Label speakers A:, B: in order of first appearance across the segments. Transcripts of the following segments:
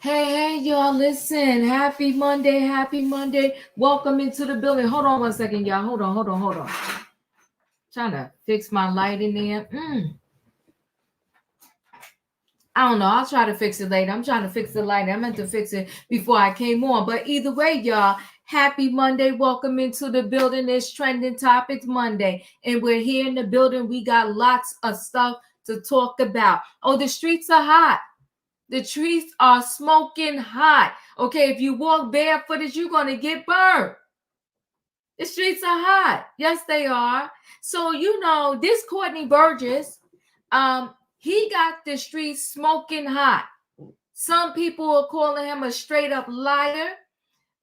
A: Hey, y'all, listen. Happy Monday. Happy Monday. Welcome into the building. Hold on one second, y'all. Hold on. Trying to fix my light in there. I don't know. I'll try to fix it later. I'm trying to fix the light. I meant to fix it before I came on. But either way, y'all, happy Monday. Welcome into the building. It's Trending Topics Monday. And we're here in the building. We got lots of stuff to talk about. Oh, the streets are hot. The streets are smoking hot. Okay, if you walk barefooted, you're going to get burned. The streets are hot. Yes, they are. So, this Courtney Burgess, he got the streets smoking hot. Some people are calling him a straight up liar.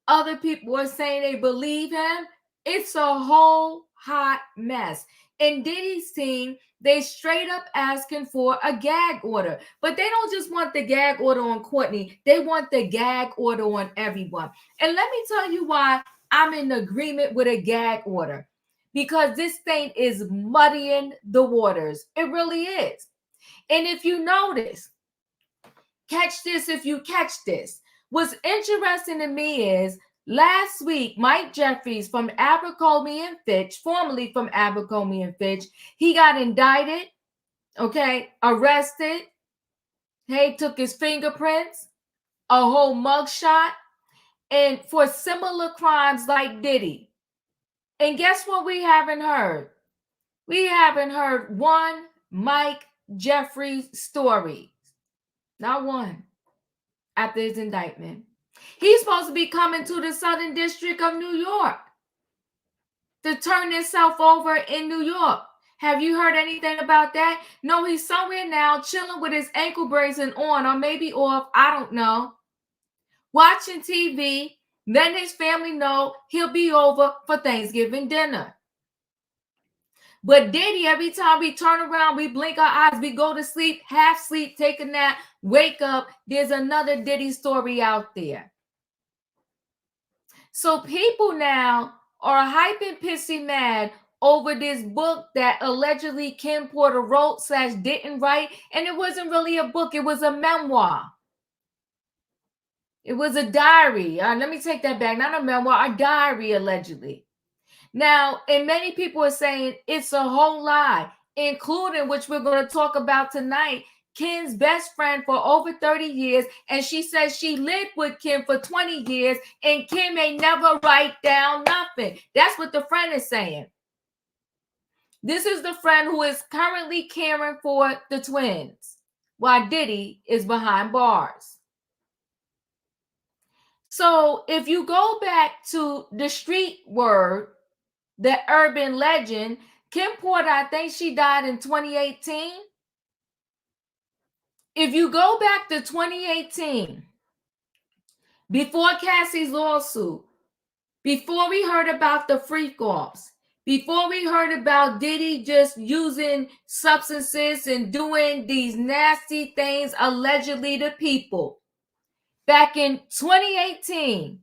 A: Other people are saying they believe him. It's a whole hot mess. And Diddy's team, they straight up asking for a gag order. But they don't just want the gag order on Courtney. They want the gag order on everyone. And let me tell you why I'm in agreement with a gag order. Because this thing is muddying the waters. It really is. And if you notice, catch this if you catch this. What's interesting to me is last week, Mike Jeffries from Abercrombie and Fitch, formerly from Abercrombie and Fitch, he got indicted, arrested. They took his fingerprints, a whole mugshot, and for similar crimes like Diddy. And guess what we haven't heard? We haven't heard one Mike Jeffries story. Not one. After his indictment. He's supposed to be coming to the Southern District of New York to turn himself over in New York. Have you heard anything about that? No, he's somewhere now chilling with his ankle bracelet on or maybe off, I don't know, watching TV, letting his family know he'll be over for Thanksgiving dinner. But Diddy, every time we turn around, we blink our eyes, we go to sleep, half sleep, take a nap, wake up, there's another Diddy story out there. So people now are hyping pissy mad over this book that allegedly Kim Porter wrote / didn't write. And it wasn't really a book. It was a memoir. It was a diary. Let me take that back. Not a memoir, a diary, allegedly. Now, and many people are saying it's a whole lie, including, which we're going to talk about tonight, Kim's best friend for over 30 years. And she says she lived with Kim for 20 years and Kim ain't never write down nothing. That's what the friend is saying. This is the friend who is currently caring for the twins while Diddy is behind bars. So if you go back to the street word, the urban legend, Kim Porter, I think she died in 2018. If you go back to 2018, before Cassie's lawsuit, before we heard about the freak-offs, before we heard about Diddy just using substances and doing these nasty things allegedly to people, back in 2018,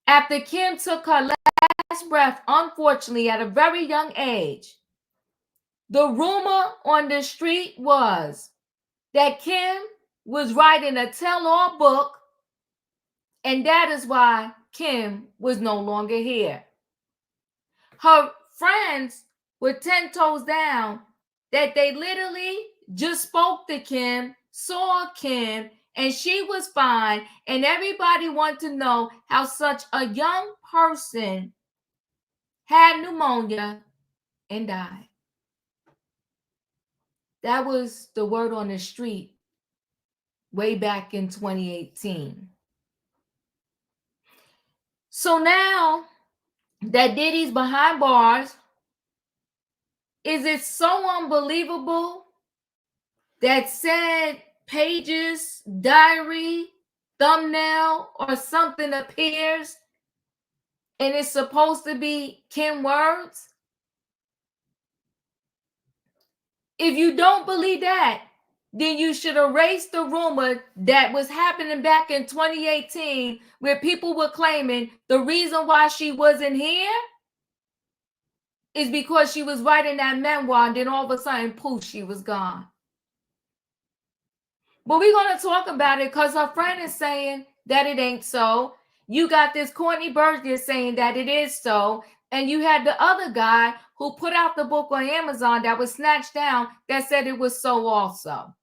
A: after Kim took her last breath, unfortunately, at a very young age, the rumor on the street was that Kim was writing a tell-all book, and that is why Kim was no longer here. Her friends were 10 toes down that they literally just spoke to Kim, saw Kim, and she was fine, and everybody wanted to know how such a young person had pneumonia and died. That was the word on the street way back in 2018. So now that Diddy's behind bars, is it so unbelievable that said pages, diary, thumbnail, or something appears and it's supposed to be Kim words? If you don't believe that, then you should erase the rumor that was happening back in 2018 where people were claiming the reason why she wasn't here is because she was writing that memoir, and then all of a sudden, poof, she was gone. But we're going to talk about it because her friend is saying that it ain't so. You got this Courtney Burgess saying that it is so. And you had the other guy who put out the book on Amazon that was snatched down that said it was so also.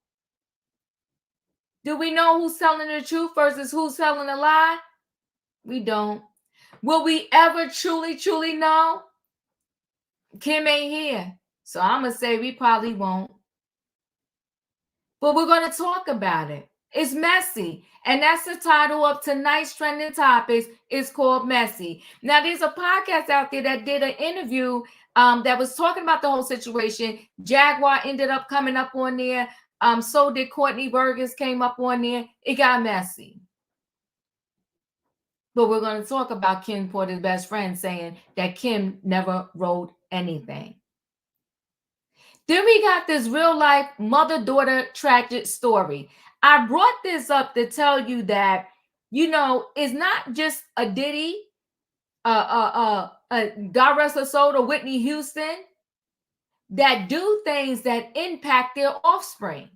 A: Do we know who's telling the truth versus who's telling a lie? We don't. Will we ever truly, truly know? Kim ain't here. So I'm going to say we probably won't. But we're going to talk about it. It's messy. And that's the title of tonight's trending topics. It's called Messy. Now, there's a podcast out there that did an interview that was talking about the whole situation. Jaguar ended up coming up on there. So did Courtney Burgess came up on there. It got messy. But we're going to talk about Kim Porter's best friend saying that Kim never wrote anything. Then we got this real life mother-daughter tragic story. I brought this up to tell you that, you know, it's not just a Diddy, God rest her soul, or Whitney Houston that do things that impact their offspring.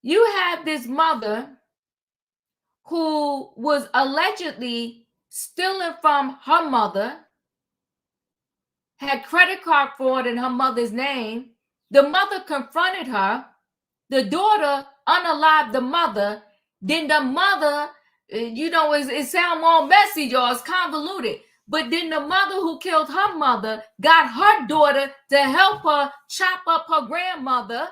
A: You have this mother who was allegedly stealing from her mother, had credit card fraud in her mother's name. The mother confronted her. The daughter unalived the mother. Then the mother, you know, it sounds more messy, y'all. It's convoluted. But then the mother who killed her mother got her daughter to help her chop up her grandmother,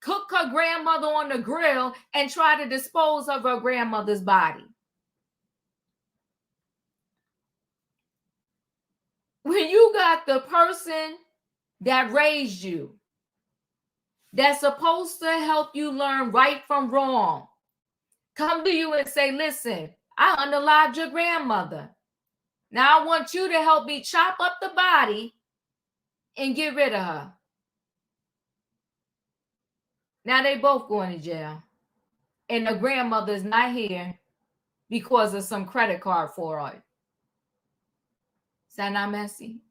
A: cook her grandmother on the grill, and try to dispose of her grandmother's body. When you got the person that raised you, that's supposed to help you learn right from wrong, come to you and say, listen, I unalived your grandmother. Now I want you to help me chop up the body and get rid of her. Now they both going to jail. And the grandmother's not here because of some credit card fraud. Is that not messy?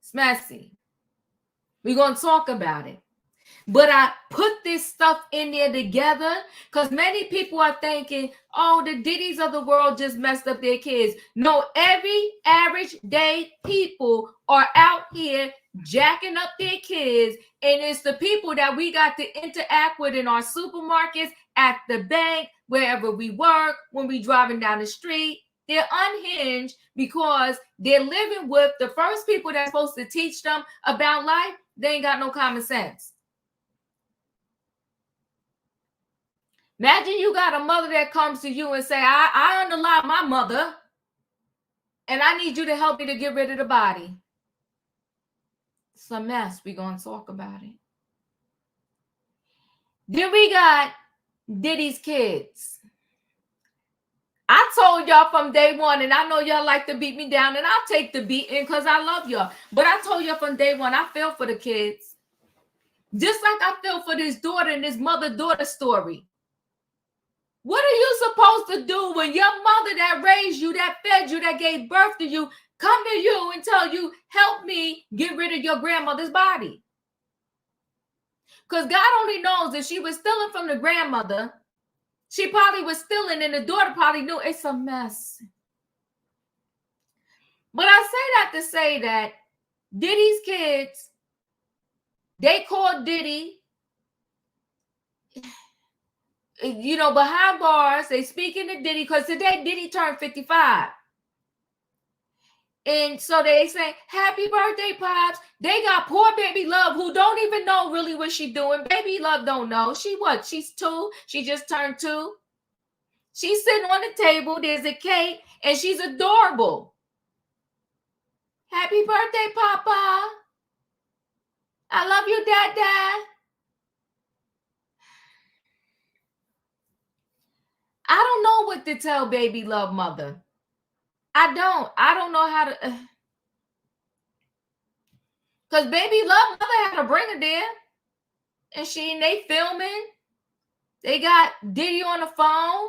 A: It's messy. We're going to talk about it. But I put this stuff in there together because many people are thinking, oh, the Diddys of the world just messed up their kids. No, every average day people are out here jacking up their kids. And it's the people that we got to interact with in our supermarkets, at the bank, wherever we work, when we driving down the street. They're unhinged because they're living with the first people that's supposed to teach them about life. They ain't got no common sense. Imagine you got a mother that comes to you and say, I unalive my mother, and I need you to help me to get rid of the body. It's a mess. We're going to talk about it. Then we got Diddy's kids. I told y'all from day one, and I know y'all like to beat me down, and I'll take the beating because I love y'all. But I told y'all from day one, I feel for the kids. Just like I feel for this daughter and this mother-daughter story. What are you supposed to do when your mother that raised you, that fed you, that gave birth to you, come to you and tell you, help me get rid of your grandmother's body? Because God only knows if she was stealing from the grandmother, she probably was stealing, and the daughter probably knew. It's a mess. But I say that to say that Diddy's kids, they called Diddy, you know, behind bars. They speaking to Diddy because today Diddy turned 55. And so they say, happy birthday, Pops. They got poor baby Love who don't even know really what she's doing. Baby Love don't know. She's 2. She just turned 2. She's sitting on the table. There's a cake and she's adorable. Happy birthday, Papa. I love you, Dada. I don't know what to tell baby Love mother. I don't know how to. Because baby Love mother had to bring her there. And they filming. They got Diddy on the phone.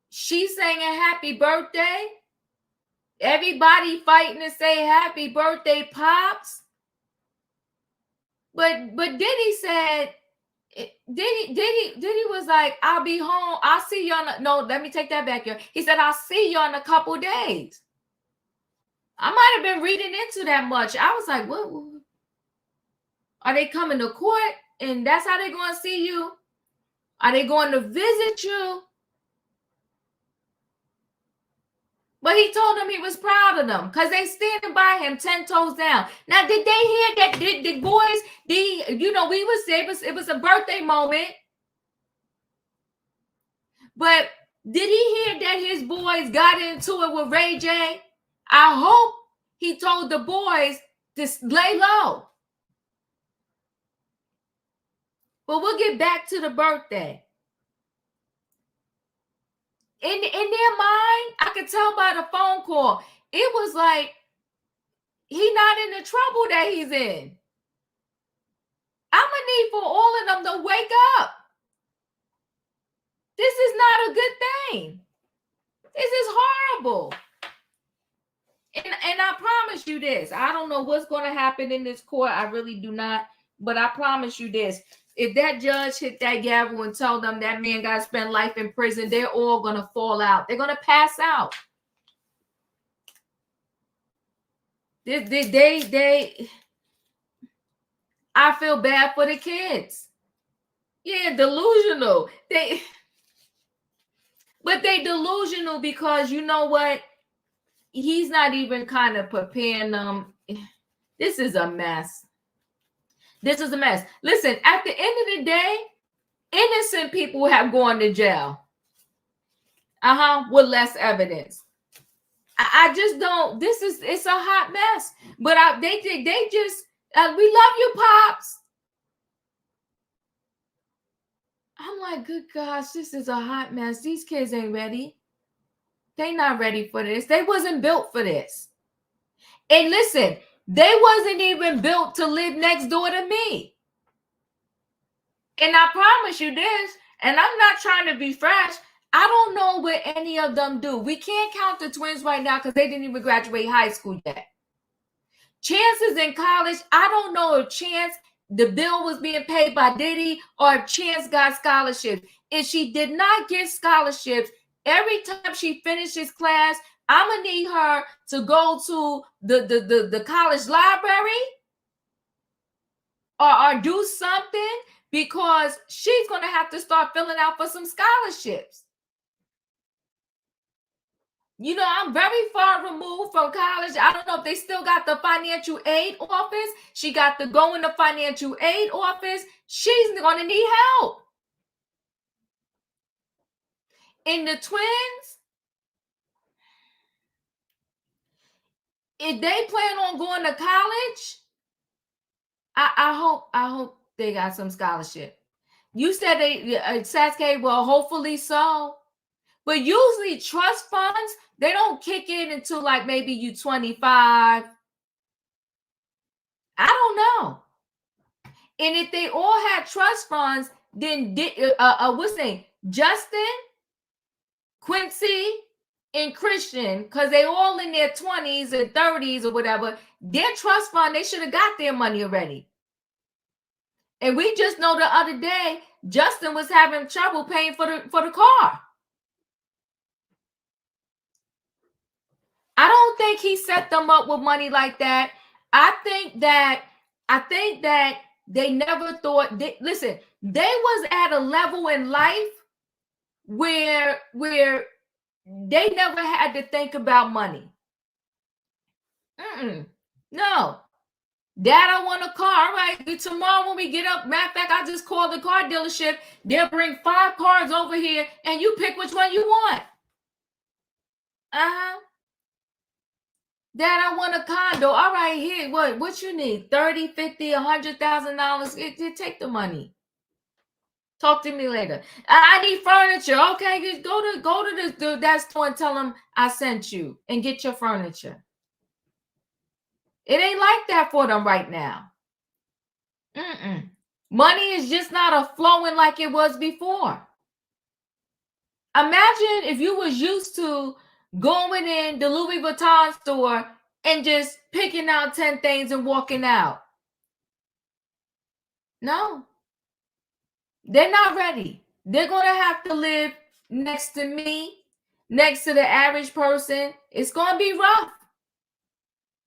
A: She's singing happy birthday. Everybody fighting to say happy birthday, Pops. But Diddy said Diddy was like, I'll be home. I'll see you on no, let me take that back here. He said, I'll see you in a couple days. I might have been reading into that much. I was like, what? Are they coming to court and that's how they're going to see you? Are they going to visit you? But he told them he was proud of them because they standing by him 10 toes down. Now, did they hear that the boys, we would say it was a birthday moment. But did he hear that his boys got into it with Ray J? I hope he told the boys to lay low. But we'll get back to the birthday. In their mind, I could tell by the phone call, it was like he not in the trouble that he's in. I'm gonna need for all of them to wake up. This is not a good thing. This is horrible. And I promise you this. I don't know what's going to happen in this court. I really do not. But I promise you this. If that judge hit that gavel and told them that man got to spend life in prison, they're all going to fall out. They're going to pass out. I feel bad for the kids. Yeah, delusional. But they delusional because you know what? He's not even kind of preparing them. This is a mess. This is a mess. Listen, at the end of the day, innocent people have gone to jail. With less evidence. I just don't. It's a hot mess. But they just, we love you, Pops. I'm like, good gosh, this is a hot mess. These kids ain't ready. They not ready for this. They wasn't built for this. And listen, they wasn't even built to live next door to me. And I promise you this, and I'm not trying to be fresh, I don't know what any of them do. We can't count the twins right now because they didn't even graduate high school yet. Chance is in college. I don't know if Chance, the bill was being paid by Diddy or if Chance got scholarships. If she did not get scholarships, every time she finishes class, I'm gonna need her to go to the college library or do something because she's gonna have to start filling out for some scholarships. You know, I'm very far removed from college. I don't know if they still got the financial aid office. She got to go in the financial aid office. She's gonna need help. And the twins, if they plan on going to college, I hope they got some scholarship. You said Sasuke, well, hopefully so. But usually trust funds, they don't kick in until like maybe you 25. I don't know. And if they all had trust funds, then what's his name? Justin, Quincy, and Christian, because they all in their 20s and 30s or whatever, their trust fund, they should have got their money already. And we just know the other day, Justin was having trouble paying for the car. I don't think he set them up with money like that. I think that they never thought. Listen, they was at a level in life where they never had to think about money. No. Dad, I want a car. All right. Tomorrow when we get up, matter of fact, I just called the car dealership. They'll bring 5 cars over here and you pick which one you want. Dad, I want a condo. All right, here. What you need? 30, 50, $100,000. Take the money. Talk to me later. I need furniture. Okay, just go to that store and tell them I sent you and get your furniture. It ain't like that for them right now. Money is just not flowing like it was before. Imagine if you was used to going in the Louis Vuitton store and just picking out 10 things and walking out. No. They're not ready. They're going to have to live next to me, next to the average person. It's going to be rough.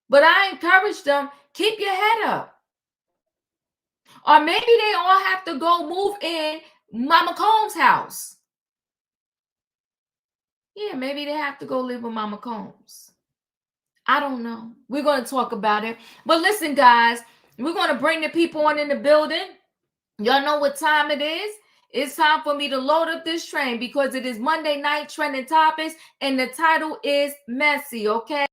A: But I encourage them, keep your head up. Or maybe they all have to go move in Mama Combs' house. Yeah, maybe they have to go live with Mama Combs. I don't know. We're going to talk about it. But listen, guys, we're going to bring the people on in the building. Y'all know what time it is. It's time for me to load up this train because it is Monday night trending topics and the title is messy, okay?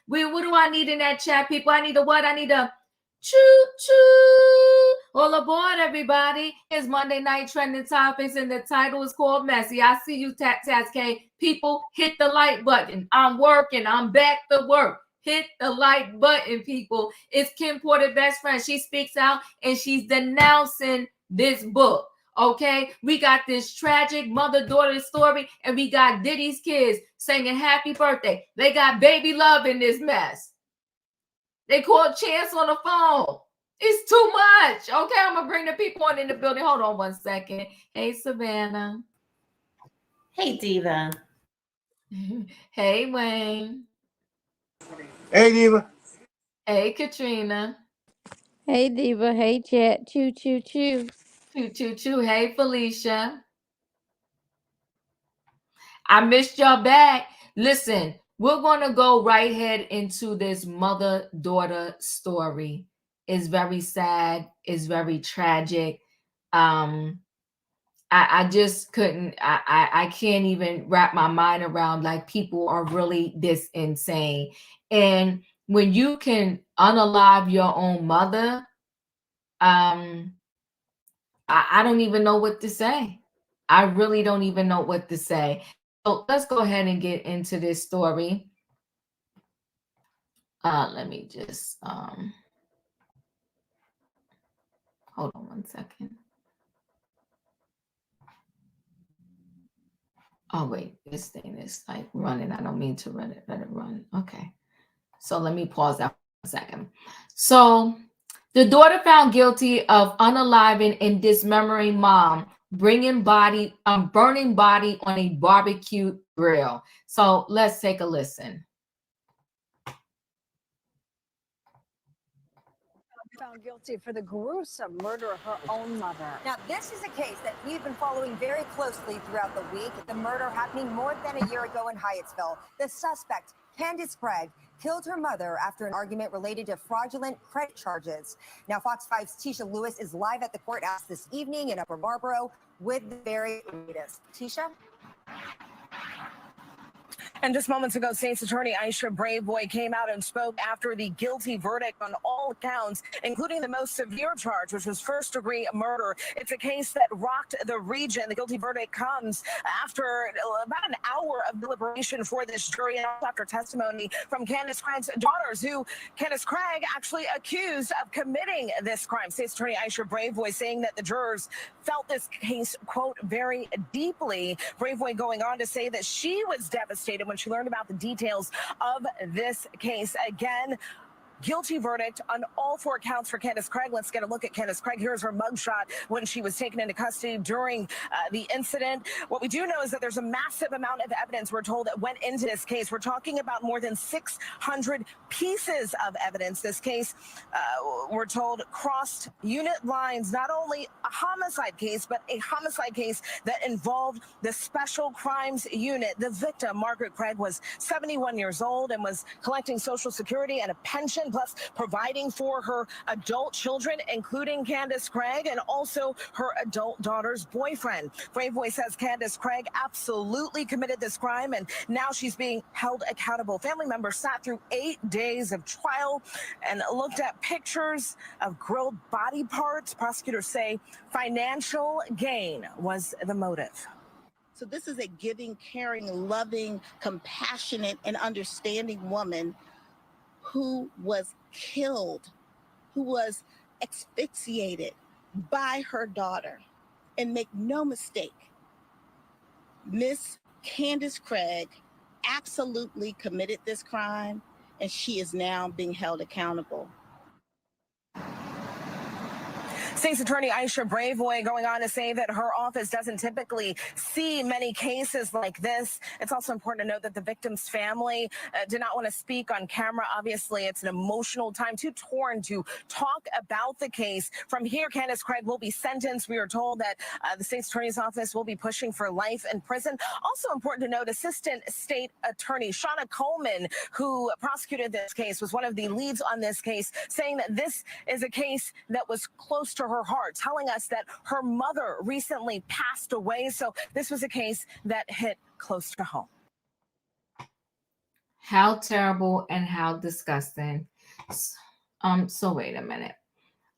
A: What do I need in that chat, people? I need a what? I need a choo-choo. All aboard, everybody. It's Monday night trending topics and the title is called messy. I see you, Taz K. People, hit the like button. I'm working. I'm back to work. Hit the like button, people. It's Kim Porter, best friend. She speaks out and she's denouncing this book. Okay, we got this tragic mother-daughter story, and we got Diddy's kids singing happy birthday. They got baby love in this mess. They called Chance on the phone. It's too much. Okay, I'm gonna bring the people on in the building. Hold on one second. Hey, Savannah.
B: Hey, Diva.
A: Hey, Wayne.
C: Hey, Diva.
A: Hey, Katrina.
D: Hey, Diva. Hey, chat. Choo, choo, choo.
A: Choo, choo, choo. Hey, Felicia. I missed y'all back. Listen, we're going to go right head into this mother-daughter story. It's very sad. It's very tragic. I just couldn't, I can't even wrap my mind around like people are really this insane. And when you can unalive your own mother, I don't even know what to say. I really don't even know what to say. So let's go ahead and get into this story. Let me just hold on one second. Oh wait, this thing is like running. I don't mean to let it run. Okay. So let me pause that for a second. So the daughter found guilty of unaliving and dismembering mom, burning body on a barbecue grill. So let's take a listen.
E: Found guilty for the gruesome murder of her own mother. Now, this is a case that we've been following very closely throughout the week. The murder happening more than a year ago in Hyattsville. The suspect, Candace Craig, killed her mother after an argument related to fraudulent credit charges. Now, Fox 5's Tisha Lewis is live at the courthouse this evening in Upper Marlboro with the very latest. Tisha?
F: And just moments ago, State's Attorney Aisha Braveboy came out and spoke after the guilty verdict on all counts, including the most severe charge, which was first-degree murder. It's a case that rocked the region. The guilty verdict comes after about an hour of deliberation for this jury and after testimony from Candace Craig's daughters, who Candace Craig actually accused of committing this crime. State's Attorney Aisha Braveboy saying that the jurors felt this case, quote, very deeply. Braveboy going on to say that she was devastated when she learned about the details of this case. Again, guilty verdict on all four counts for Candace Craig. Let's get a look at Candace Craig. Here's her mugshot when she was taken into custody during the incident. What we do know is that there's a massive amount of evidence, we're told, that went into this case. We're talking about more than 600 pieces of evidence. This case, we're told, crossed unit lines, not only a homicide case, but a homicide case that involved the Special Crimes Unit. The victim, Margaret Craig, was 71 years old and was collecting Social Security and a pension, plus providing for her adult children, including Candace Craig, and also her adult daughter's boyfriend. Braveboy says Candace Craig absolutely committed this crime, and now she's being held accountable. Family members sat through 8 days of trial and looked at pictures of grilled body parts. Prosecutors say financial gain was the motive.
G: So this is a giving, caring, loving, compassionate, and understanding woman who was killed, who was asphyxiated by her daughter. And make no mistake, Miss Candace Craig absolutely committed this crime, and she is now being held accountable.
F: State's Attorney Aisha Braveboy going on to say that her office doesn't typically see many cases like this. It's also important to note that the victim's family did not want to speak on camera. Obviously, it's an emotional time, too torn to talk about the case. From here, Candace Craig will be sentenced. We are told that the State's Attorney's Office will be pushing for life in prison. Also important to note, Assistant State Attorney Shauna Coleman, who prosecuted this case, was one of the leads on this case, saying that this is a case that was close to her heart, telling us that her mother recently passed away. So this was a case that hit close to home.
A: How terrible and how disgusting. So wait a minute.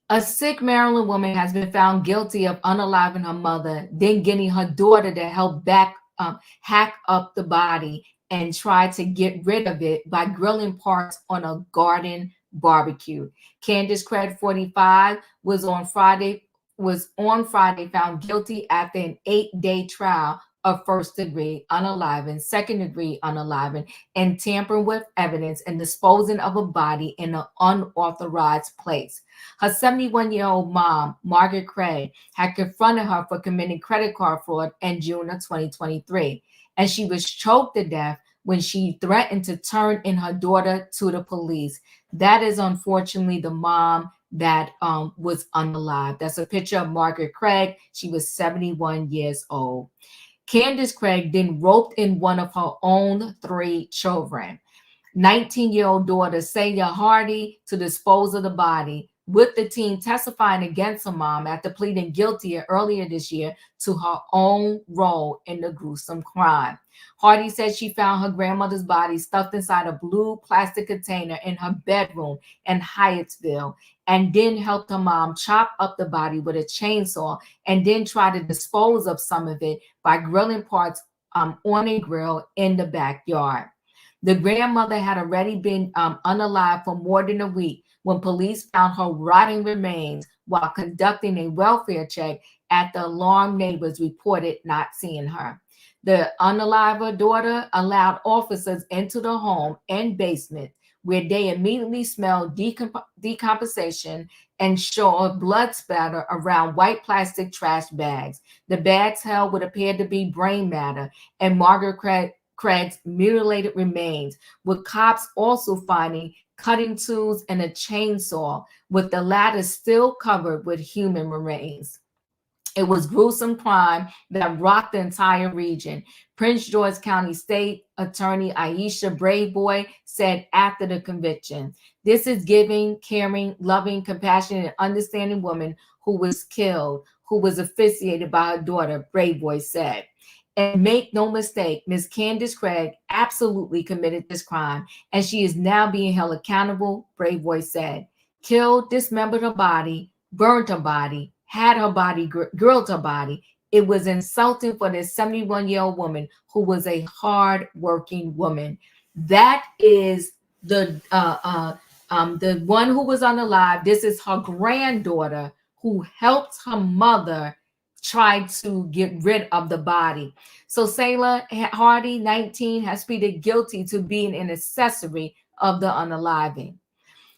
A: A sick Maryland woman has been found guilty of unaliving her mother, then getting her daughter to help hack up the body and try to get rid of it by grilling parts on a garden barbecue. Candace Craig, 45, was on Friday found guilty after an 8-day trial of first-degree unaliving, second-degree unaliving, and tampering with evidence and disposing of a body in an unauthorized place. Her 71-year-old mom, Margaret Craig, had confronted her for committing credit card fraud in June of 2023, and she was choked to death when she threatened to turn in her daughter to the police. That is unfortunately the mom that was unalived. That's a picture of Margaret Craig. She was 71 years old. Candace Craig then roped in one of her own 3 children, 19-year-old daughter Sayla Hardy, to dispose of the body, with the team testifying against her mom after pleading guilty earlier this year to her own role in the gruesome crime. Hardy said she found her grandmother's body stuffed inside a blue plastic container in her bedroom in Hyattsville, and then helped her mom chop up the body with a chainsaw and then try to dispose of some of it by grilling parts on a grill in the backyard. The grandmother had already been unalive for more than a week when police found her rotting remains while conducting a welfare check at the alarmed neighbors reported not seeing her. The unalive daughter allowed officers into the home and basement, where they immediately smelled decomposition and saw blood spatter around white plastic trash bags. The bags held what appeared to be brain matter and Margaret Craig's mutilated remains, with cops also finding cutting tools and a chainsaw, with the latter still covered with human remains. It was gruesome crime that rocked the entire region. Prince George County State Attorney Aisha Braveboy said after the conviction, "This is giving, caring, loving, compassionate, and understanding woman who was killed, who was asphyxiated by her daughter," Braveboy said. "And make no mistake, Ms. Candace Craig absolutely committed this crime, and she is now being held accountable," Braveboy said. "Killed, dismembered her body, burned her body, had her body, grilled her body. It was insulting for this 71-year-old woman who was a hard-working woman." That is the one who was unalive. This is her granddaughter who helped her mother try to get rid of the body. So Sayla Hardy, 19, has pleaded guilty to being an accessory of the unaliving.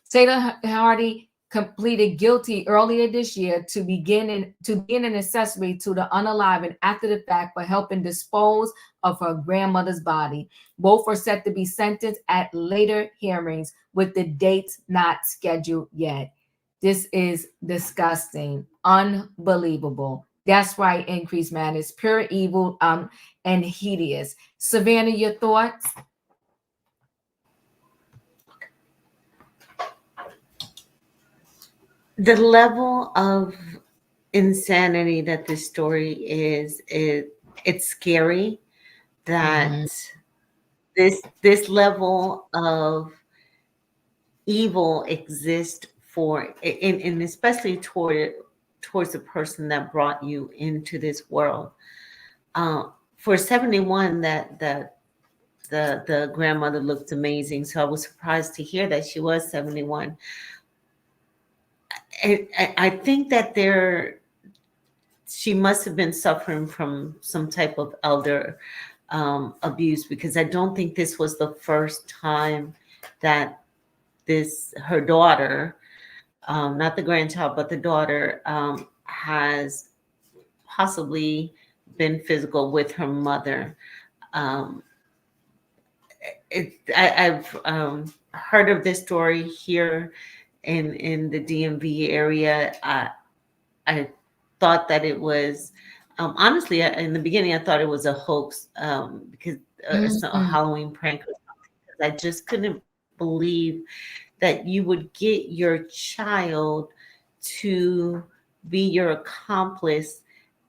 A: Sayla Hardy pleaded guilty earlier this year to being an accessory to the unaliving after the fact for helping dispose of her grandmother's body. Both are set to be sentenced at later hearings, with the dates not scheduled yet. This is disgusting, unbelievable. That's right, Increased Madness, pure evil and hideous. Savannah, your thoughts?
B: The level of insanity that this story is, it's scary that this level of evil exists for, and especially towards the person that brought you into this world. For 71, that the grandmother looked amazing, so I was surprised to hear that she was 71. I think that she must have been suffering from some type of elder abuse, because I don't think this was the first time that her daughter not the grandchild, but the daughter, has possibly been physical with her mother. Um, I've heard of this story here in the DMV area. I thought that it was, honestly, in the beginning, I thought it was a hoax, because it's a Halloween prank. I just couldn't believe that you would get your child to be your accomplice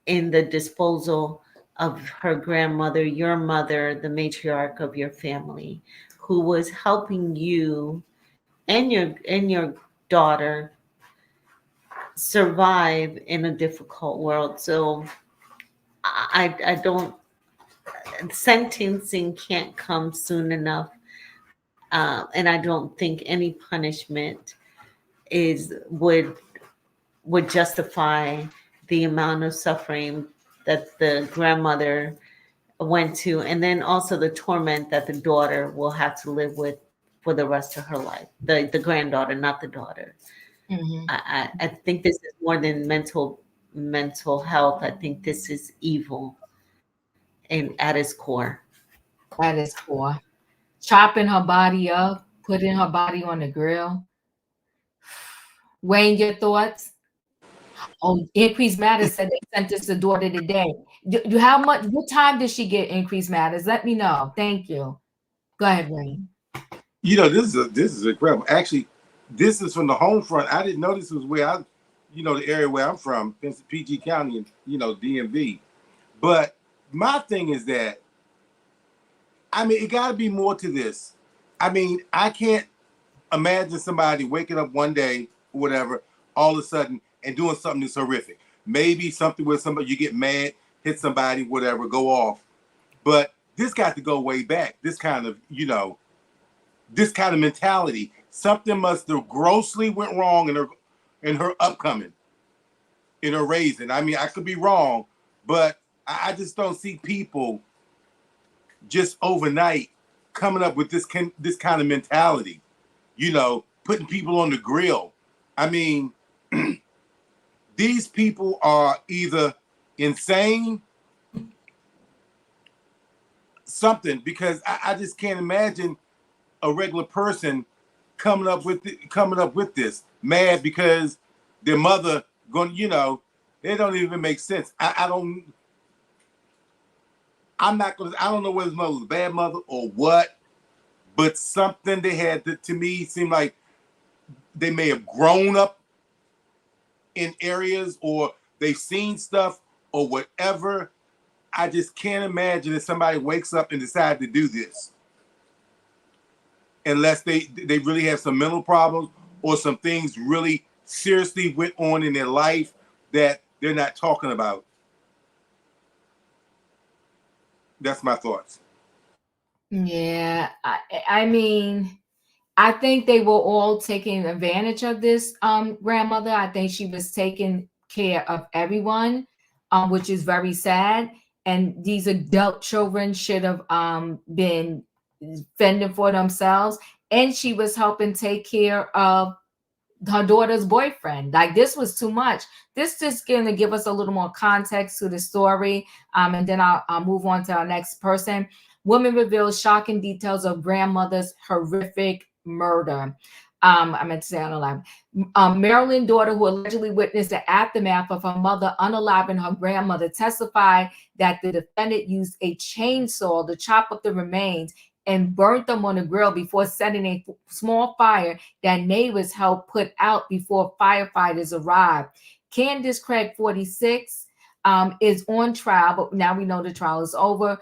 B: in the disposal of her grandmother, your mother, the matriarch of your family, who was helping you and your daughter survive in a difficult world. So I don't, sentencing can't come soon enough. And I don't think any punishment is would justify the amount of suffering that the grandmother went to, and then also the torment that the daughter will have to live with for the rest of her life. The granddaughter, not the daughter. I think this is more than mental health. I think this is evil and at its core.
A: That is core. Chopping her body up, putting her body on the grill. Wayne, your thoughts? Oh, Increased Matters said they sentenced the daughter today. How much? What time did she get Increased Matters? Let me know. Thank you. Go ahead, Wayne.
C: You know, this is incredible. Actually, this is from the home front. I didn't know this was where the area where I'm from, PG County, and DMV. But my thing is that, I mean, it got to be more to this. I mean, I can't imagine somebody waking up one day or whatever, all of a sudden, and doing something that's horrific. Maybe something where somebody, you get mad, hit somebody, whatever, go off. But this got to go way back. This kind of, this kind of mentality. Something must have grossly went wrong in her upcoming, in her raising. I mean, I could be wrong, but I just don't see people just overnight coming up with this kind of mentality, putting people on the grill. I mean, these people are either insane, something, because I just can't imagine a regular person coming up with this, mad because their mother going, it don't even make sense. I don't know whether his mother was a bad mother or what, but something they had to me seemed like they may have grown up in areas, or they've seen stuff or whatever. I just can't imagine if somebody wakes up and decide to do this, unless they really have some mental problems or some things really seriously went on in their life that they're not talking about. That's my thoughts.
A: Yeah, I mean, I think they were all taking advantage of this grandmother. I think she was taking care of everyone, which is very sad. And these adult children should have been fending for themselves. And she was helping take care of her daughter's boyfriend. Like, this was too much. This is going to give us a little more context to the story. And then I'll move on to our next person. Woman reveals shocking details of grandmother's horrific murder. I meant to say unalive. Maryland daughter who allegedly witnessed the aftermath of her mother unaliving her grandmother testified that the defendant used a chainsaw to chop up the remains and burnt them on the grill before setting a small fire that neighbors helped put out before firefighters arrived. Candace Craig, 46, is on trial, but now we know the trial is over,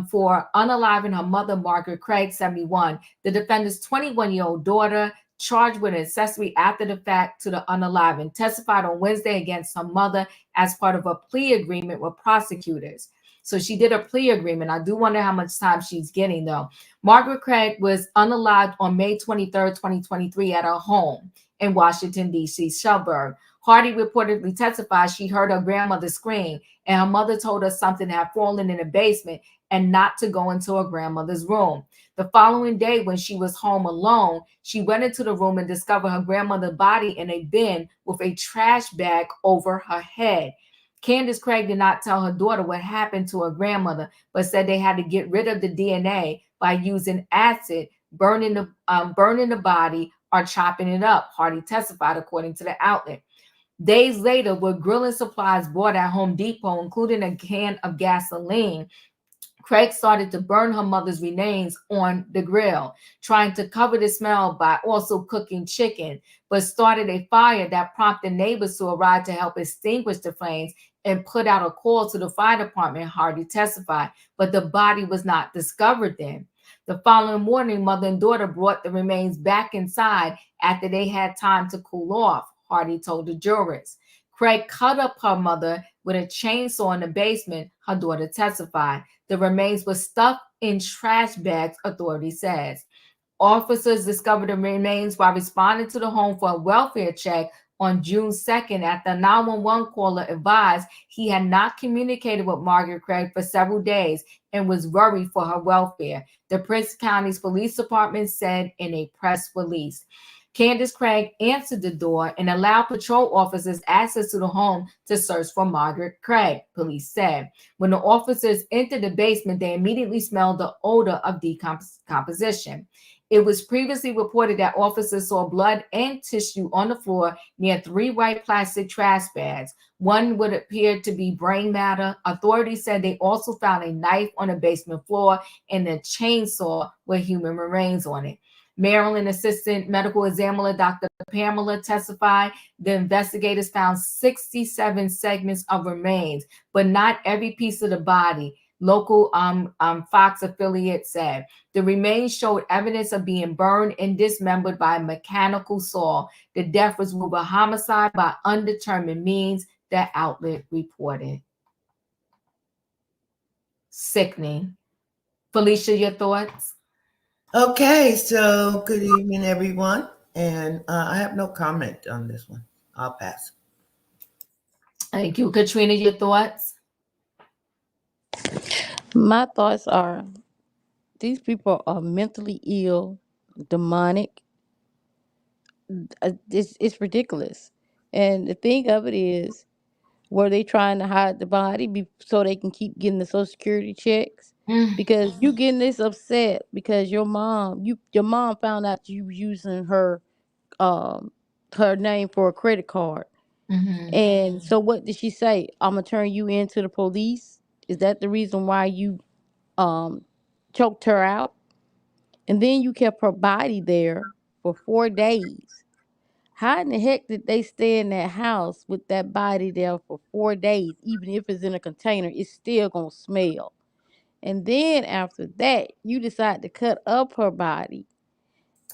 A: for unaliving her mother, Margaret Craig, 71. The defendant's 21-year-old daughter, charged with accessory after the fact to the unaliving, testified on Wednesday against her mother as part of a plea agreement with prosecutors. So she did a plea agreement. I do wonder how much time she's getting, though. Margaret Craig was unalived on May 23rd, 2023 at her home. in Washington, D.C. suburb. Hardy reportedly testified she heard her grandmother scream, and her mother told her something had fallen in the basement and not to go into her grandmother's room. The following day, when she was home alone, she went into the room and discovered her grandmother's body in a bin with a trash bag over her head. Candace Craig did not tell her daughter what happened to her grandmother, but said they had to get rid of the DNA by using acid, burning the body, or chopping it up, Hardy testified, according to the outlet. Days later, with grilling supplies bought at Home Depot, including a can of gasoline, Craig started to burn her mother's remains on the grill, trying to cover the smell by also cooking chicken, but started a fire that prompted neighbors to arrive to help extinguish the flames and put out a call to the fire department, Hardy testified, but the body was not discovered then. The following morning, mother and daughter brought the remains back inside after they had time to cool off, Hardy told the jurors. Craig cut up her mother with a chainsaw in the basement, her daughter testified. The remains were stuffed in trash bags, authority says. Officers discovered the remains while responding to the home for a welfare check on June 2nd after a 911 caller advised he had not communicated with Margaret Craig for several days and was worried for her welfare, the Prince County's police department said in a press release. Candace Craig answered the door and allowed patrol officers access to the home to search for Margaret Craig, police said. When the officers entered the basement, they immediately smelled the odor of decomposition. It was previously reported that officers saw blood and tissue on the floor near 3 white plastic trash bags. One would appear to be brain matter. Authorities said they also found a knife on the basement floor and a chainsaw with human remains on it. Maryland Assistant Medical Examiner Dr. Pamela testified the investigators found 67 segments of remains, but not every piece of the body. Local Fox affiliate said the remains showed evidence of being burned and dismembered by a mechanical saw. The death was ruled a homicide by undetermined means, the outlet reported. Sickening. Felicia, your thoughts?
H: Okay, so good evening, everyone. And I have no comment on this one. I'll pass.
A: Thank you. Katrina, your thoughts?
D: My thoughts are these people are mentally ill, demonic. It's ridiculous. And the thing of it is, were they trying to hide the body so they can keep getting the Social Security checks? Because you getting this upset because your mom found out you using her name for a credit card. And so what did she say? I'm gonna turn you into the police. Is that the reason why you choked her out? And then you kept her body there for 4 days. How in the heck did they stay in that house with that body there for 4 days? Even if it's in a container, it's still gonna smell. And then after that, you decide to cut up her body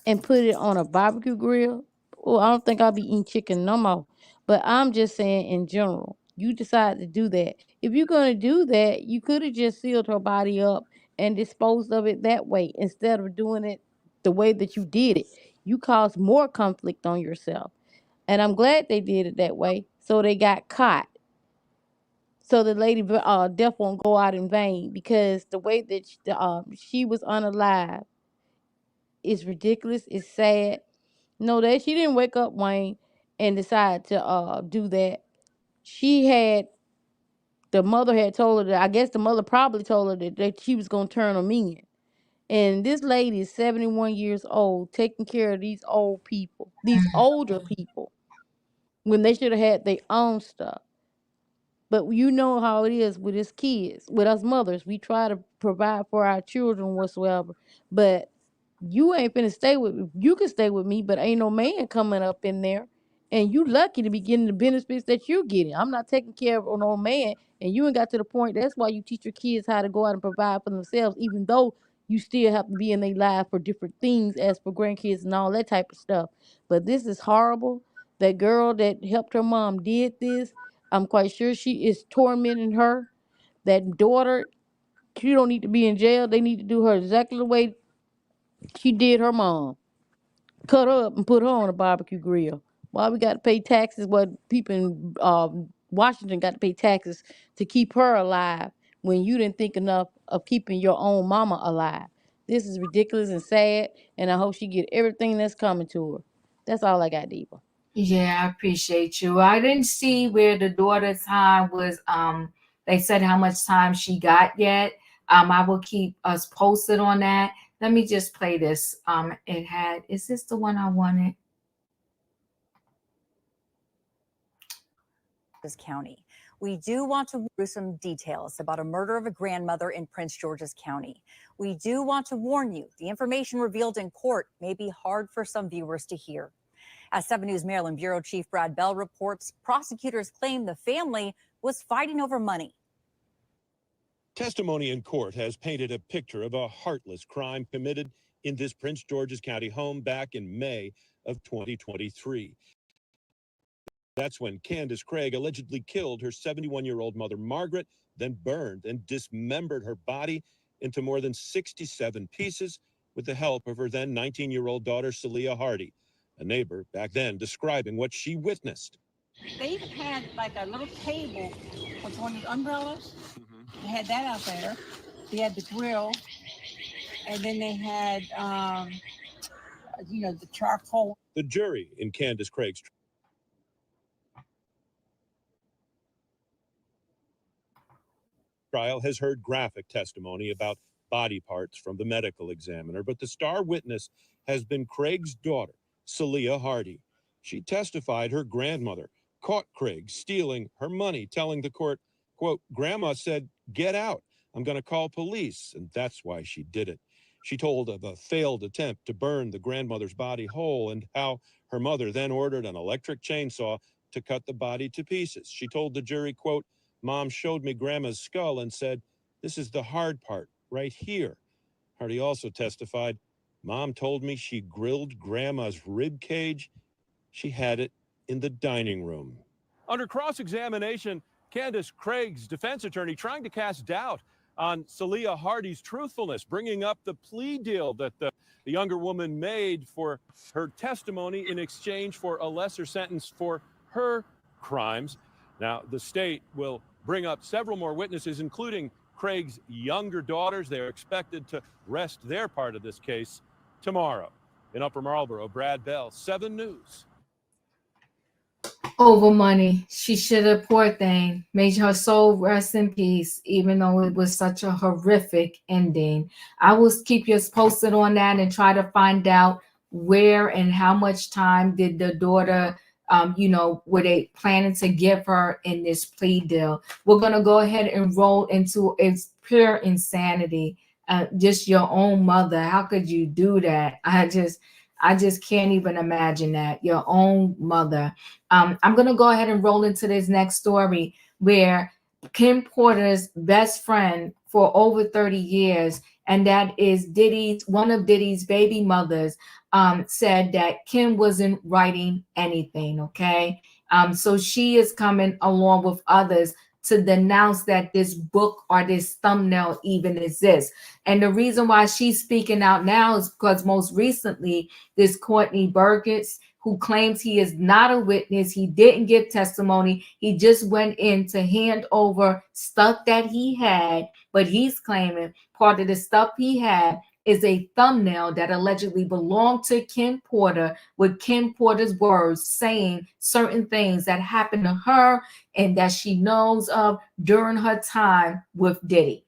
D: and put it on a barbecue grill. Oh, I don't think I'll be eating chicken no more. But I'm just saying in general, you decide to do that. If you're gonna do that, you could have just sealed her body up and disposed of it that way instead of doing it the way that you did it. You caused more conflict on yourself. And I'm glad they did it that way. So they got caught. So the lady death won't go out in vain because the way that she was unalive is ridiculous. It's sad. No, that she didn't wake up, Wayne, and decide to do that. She had the mother had told her that I guess the mother probably told her that she was gonna turn them in. And this lady is 71 years old, taking care of these old people, these older people, when they should have had their own stuff. But you know how it is with us kids, with us mothers. We try to provide for our children whatsoever. But you ain't finna stay with me. You can stay with me, but ain't no man coming up in there. And you lucky to be getting the benefits that you're getting. I'm not taking care of no man. And you ain't got to the point. That's why you teach your kids how to go out and provide for themselves, even though you still have to be in their life for different things as for grandkids and all that type of stuff. But this is horrible. That girl that helped her mom did this. I'm quite sure she is tormenting her. That daughter, she don't need to be in jail. They need to do her exactly the way she did her mom. cut her up and put her on a barbecue grill. Why we got to pay taxes? What people in Washington got to pay taxes to keep her alive when you didn't think enough of keeping your own mama alive? This is ridiculous and sad, and I hope she get everything that's coming to her. That's all I got, Diva.
A: Yeah, I appreciate you. I didn't see where the daughter's time was. They said how much time she got yet. I will keep us posted on that. Let me just play this. Is this the one I wanted?
E: County. We do want to through some details about a murder of a grandmother in Prince George's County. We do want to warn you, the information revealed in court may be hard for some viewers to hear. As 7 News Maryland Bureau Chief Brad Bell reports, prosecutors claim the family was fighting over money.
I: Testimony in court has painted a picture of a heartless crime committed in this Prince George's County home back in May of 2023. That's when Candace Craig allegedly killed her 71-year-old mother, Margaret, then burned and dismembered her body into more than 67 pieces with the help of her then 19-year-old daughter, Celia Hardy, a neighbor back then describing what she witnessed.
J: They had like a little table with one of the umbrellas. They had that out there. They had the grill. And then they had, the charcoal.
I: The jury in Candace Craig's trial has heard graphic testimony about body parts from the medical examiner, but the star witness has been Craig's daughter, Celia Hardy. She testified her grandmother caught Craig stealing her money, telling the court, quote, "Grandma said, get out. I'm going to call police." And that's why she did it. She told of a failed attempt to burn the grandmother's body whole and how her mother then ordered an electric chainsaw to cut the body to pieces. She told the jury, quote, "Mom showed me Grandma's skull and said, this is the hard part right here." Hardy also testified, "Mom told me she grilled Grandma's rib cage. She had it in the dining room." Under cross-examination, Candace Craig's defense attorney trying to cast doubt on Celia Hardy's truthfulness, bringing up the plea deal that the younger woman made for her testimony in exchange for a lesser sentence for her crimes. Now, the state will bring up several more witnesses, including Craig's younger daughters. They're expected to rest their part of this case tomorrow. In Upper Marlboro, Brad Bell, 7 News.
A: Over money. She should have, poor thing, made her soul rest in peace, even though it was such a horrific ending. I will keep you posted on that and try to find out where and how much time did the daughter, were they planning to give her in this plea deal. We're going to go ahead and roll into it's pure insanity. Just your own mother. How could you do that? I just can't even imagine that. Your own mother. I'm going to go ahead and roll into this next story where Kim Porter's best friend for over 30 years, and that is one of Diddy's baby mothers, said that Kim wasn't writing anything, okay? So she is coming along with others to denounce that this book or this thumbnail even exists. And the reason why she's speaking out now is because most recently, this Courtney Burgess, who claims he is not a witness, he didn't give testimony, he just went in to hand over stuff that he had, but he's claiming part of the stuff he had is a thumbnail that allegedly belonged to Kim Porter, with Kim Porter's words saying certain things that happened to her and that she knows of during her time with Diddy.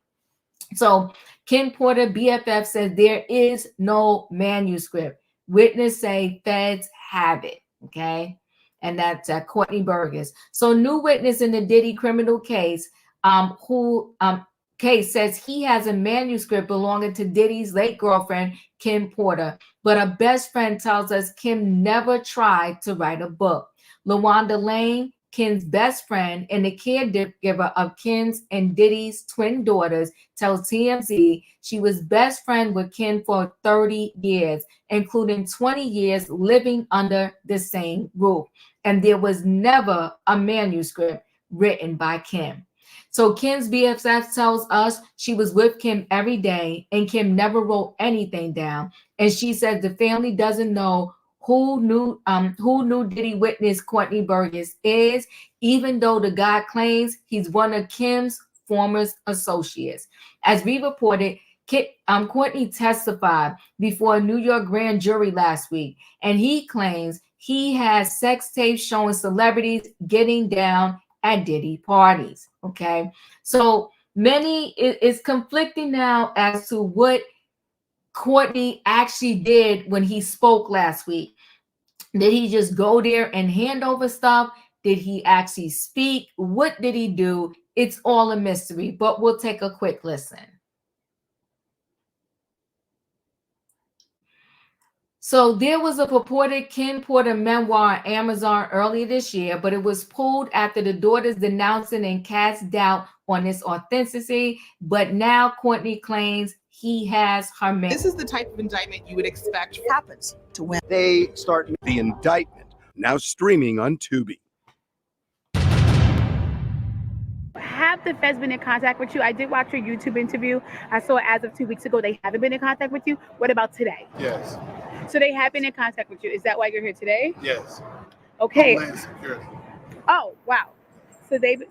A: So Kim Porter, BFF, says there is no manuscript. Witness say feds have it, okay? And that's Courtney Burgess. So new witness in the Diddy criminal case, case says he has a manuscript belonging to Diddy's late girlfriend, Kim Porter, but a best friend tells us Kim never tried to write a book. LaWanda Lane, Kim's best friend and the caregiver of Kim's and Diddy's twin daughters, tells TMZ she was best friend with Kim for 30 years, including 20 years living under the same roof. And there was never a manuscript written by Kim. So Kim's BFF tells us she was with Kim every day and Kim never wrote anything down. And she says the family doesn't know who knew Diddy witness Courtney Burgess is, even though the guy claims he's one of Kim's former associates. As we reported, Courtney testified before a New York grand jury last week, and he claims he has sex tapes showing celebrities getting down at Diddy parties. Okay, so many is conflicting now as to what Courtney actually did when he spoke last week. Did he just go there and hand over stuff? Did he actually speak? What did he do? It's all a mystery, but we'll take a quick listen. So there was a purported Ken Porter memoir on Amazon earlier this year, but it was pulled after the daughters denouncing and cast doubt on its authenticity. But now Courtney claims he has her memoir.
K: This is the type of indictment you would expect
L: happens to when they start.
I: The Indictment, now streaming on Tubi.
M: Have the feds been in contact with you? I did watch your YouTube interview. I saw as of 2 weeks ago they haven't been in contact with you. What about today?
N: Yes.
M: So they have been in contact with you. Is that why you're here today?
N: Yes.
M: Okay.
N: Homeland Security.
M: Oh, wow.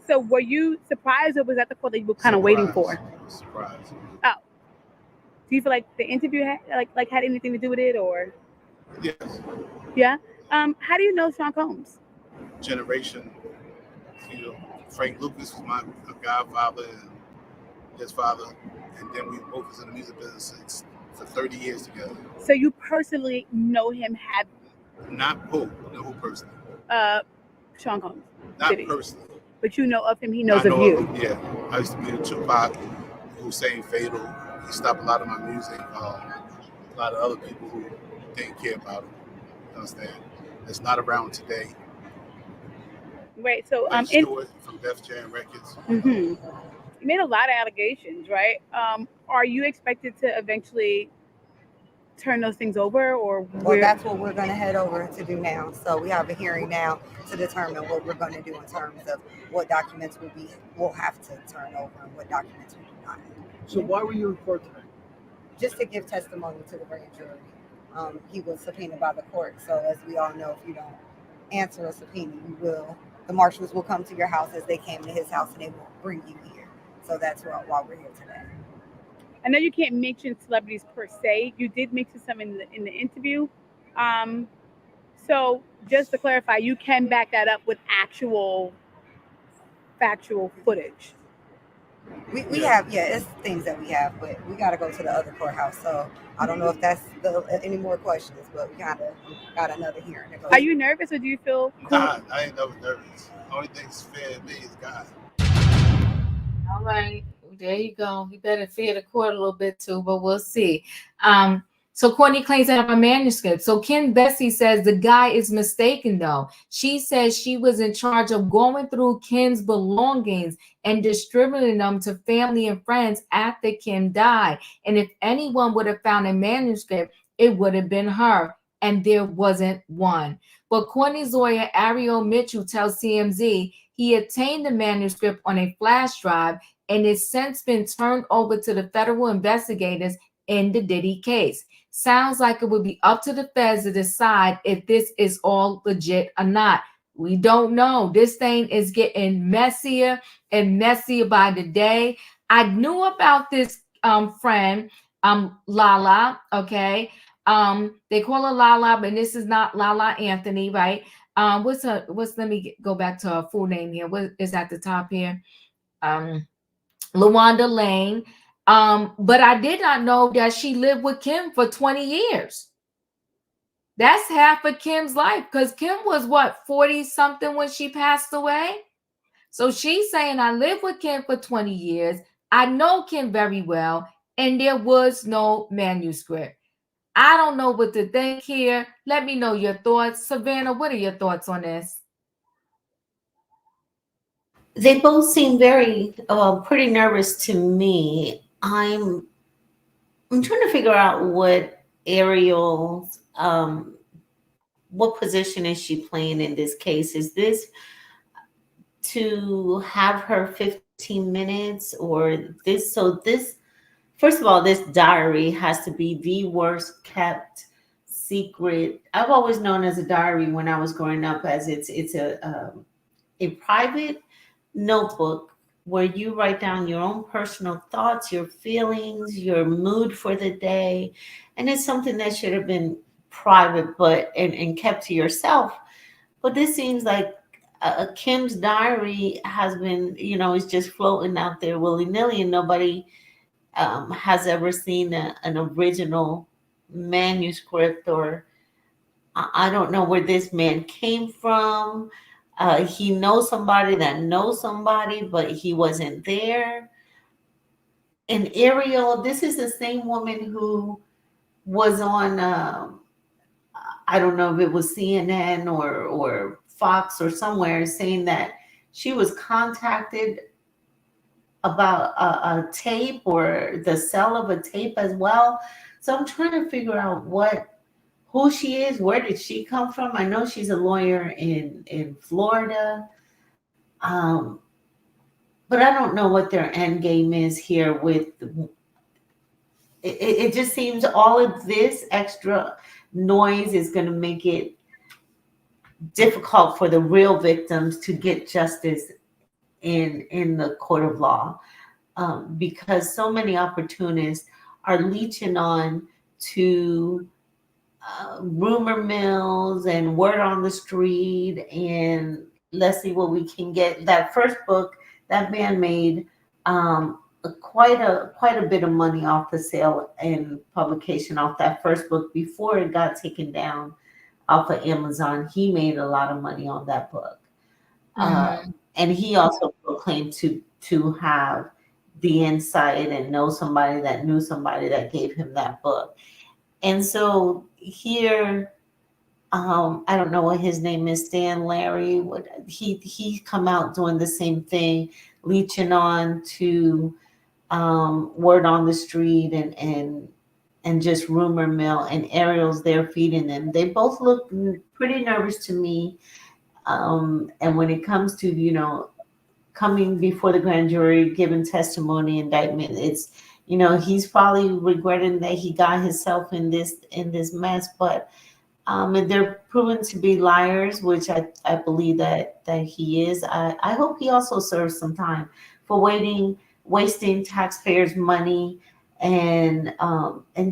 M: So were you surprised, or was that the call that you were kind of waiting for?
N: Surprise.
M: Oh. Do you feel like the interview had had anything to do with it, or?
N: Yes.
M: Yeah. How do you know Sean Combs?
N: Generation. Frank Lucas was my godfather and his father, and then we both was in the music business for 30 years together.
M: So you personally know him?
N: Not who? No, who personally?
M: Sean Combs.
N: Not personally.
M: But you know of him. He knows of you.
N: Yeah. I used to be in Tupac, Hussein Fatal. He stopped a lot of my music. A lot of other people who didn't care about him. You understand? It's not around today.
M: Right. So
N: Stewart from Def Jam Records.
M: Mm-hmm. You made a lot of allegations, right? Are you expected to eventually turn those things over, or?
E: Well, that's what we're going to head over to do now. So we have a hearing now to determine what we're going to do in terms of what documents we'll have to turn over and what documents we do not.
L: So why were you in court today?
E: Just to give testimony to the grand jury. He was subpoenaed by the court. So as we all know, if you don't answer a subpoena, the marshals will come to your house as they came to his house, and they will bring you here. So that's why we're here today.
M: I know you can't mention celebrities per se. You did mention some in the interview. So just to clarify, you can back that up with actual factual footage.
E: We have, it's things that we have, but we got to go to the other courthouse. So I don't know if that's any more questions, but we kind of got another hearing to go.
M: Are you nervous, or do you feel cool?
N: Nah, I ain't never nervous. The only thing that's fair to me is God.
A: All right. There you go. You better fear the court a little bit too, but we'll see. So Courtney claims to have a manuscript. So Kim Bessie says the guy is mistaken, though. She says she was in charge of going through Kim's belongings and distributing them to family and friends after Kim died. And if anyone would have found a manuscript, it would have been her. And there wasn't one. But Courtney's lawyer, Ariel Mitchell, tells TMZ he obtained the manuscript on a flash drive and it's since been turned over to the federal investigators in the Diddy case. Sounds like it would be up to the feds to decide if this is all legit or not. We don't know. This thing is getting messier and messier by the day. I knew about this friend, Lala, okay? They call her Lala, but this is not Lala Anthony, right? Let me go back to her full name here. What is at the top here? LaWanda Lane. But I did not know that she lived with Kim for 20 years. That's half of Kim's life, because Kim was 40 something when she passed away. So she's saying, I lived with Kim for 20 years. I know Kim very well, and there was no manuscript. I don't know what to think here. Let me know your thoughts. Savannah, what are your thoughts on this?
B: They both seem very pretty nervous to me. I'm trying to figure out what Ariel's what position is she playing in this case? Is this to have her 15 minutes or this? So this, first of all, this diary has to be the worst kept secret. I've always known as a diary when I was growing up as it's a private notebook where you write down your own personal thoughts, your feelings, your mood for the day, and it's something that should have been private, but and kept to yourself. But this seems like Kim's diary has been, is just floating out there willy nilly, and nobody has ever seen an original manuscript, or I don't know where this man came from. He knows somebody that knows somebody, but he wasn't there. And Ariel, this is the same woman who was on, I don't know if it was CNN or Fox or somewhere, saying that she was contacted about a tape or the sale of a tape as well. So I'm trying to figure out who she is, where did she come from? I know she's a lawyer in Florida, but I don't know what their end game is here. With it just seems all of this extra noise is going to make it difficult for the real victims to get justice in the court of law, because so many opportunists are leeching on to rumor mills and word on the street, and let's see what we can get. That first book, that man made quite a bit of money off the sale and publication off that first book before it got taken down off of Amazon. He made a lot of money on that book. And he also proclaimed to have the insight and know somebody that knew somebody that gave him that book. And so here, I don't know what his name is, Stan Larry. He come out doing the same thing, leeching on to word on the street and just rumor mill. And Ariel's there feeding them. They both look pretty nervous to me. And when it comes to coming before the grand jury, giving testimony, indictment, it's he's probably regretting that he got himself in this mess. But and they're proven to be liars, which I believe that he is. I hope he also serves some time for wasting taxpayers' money and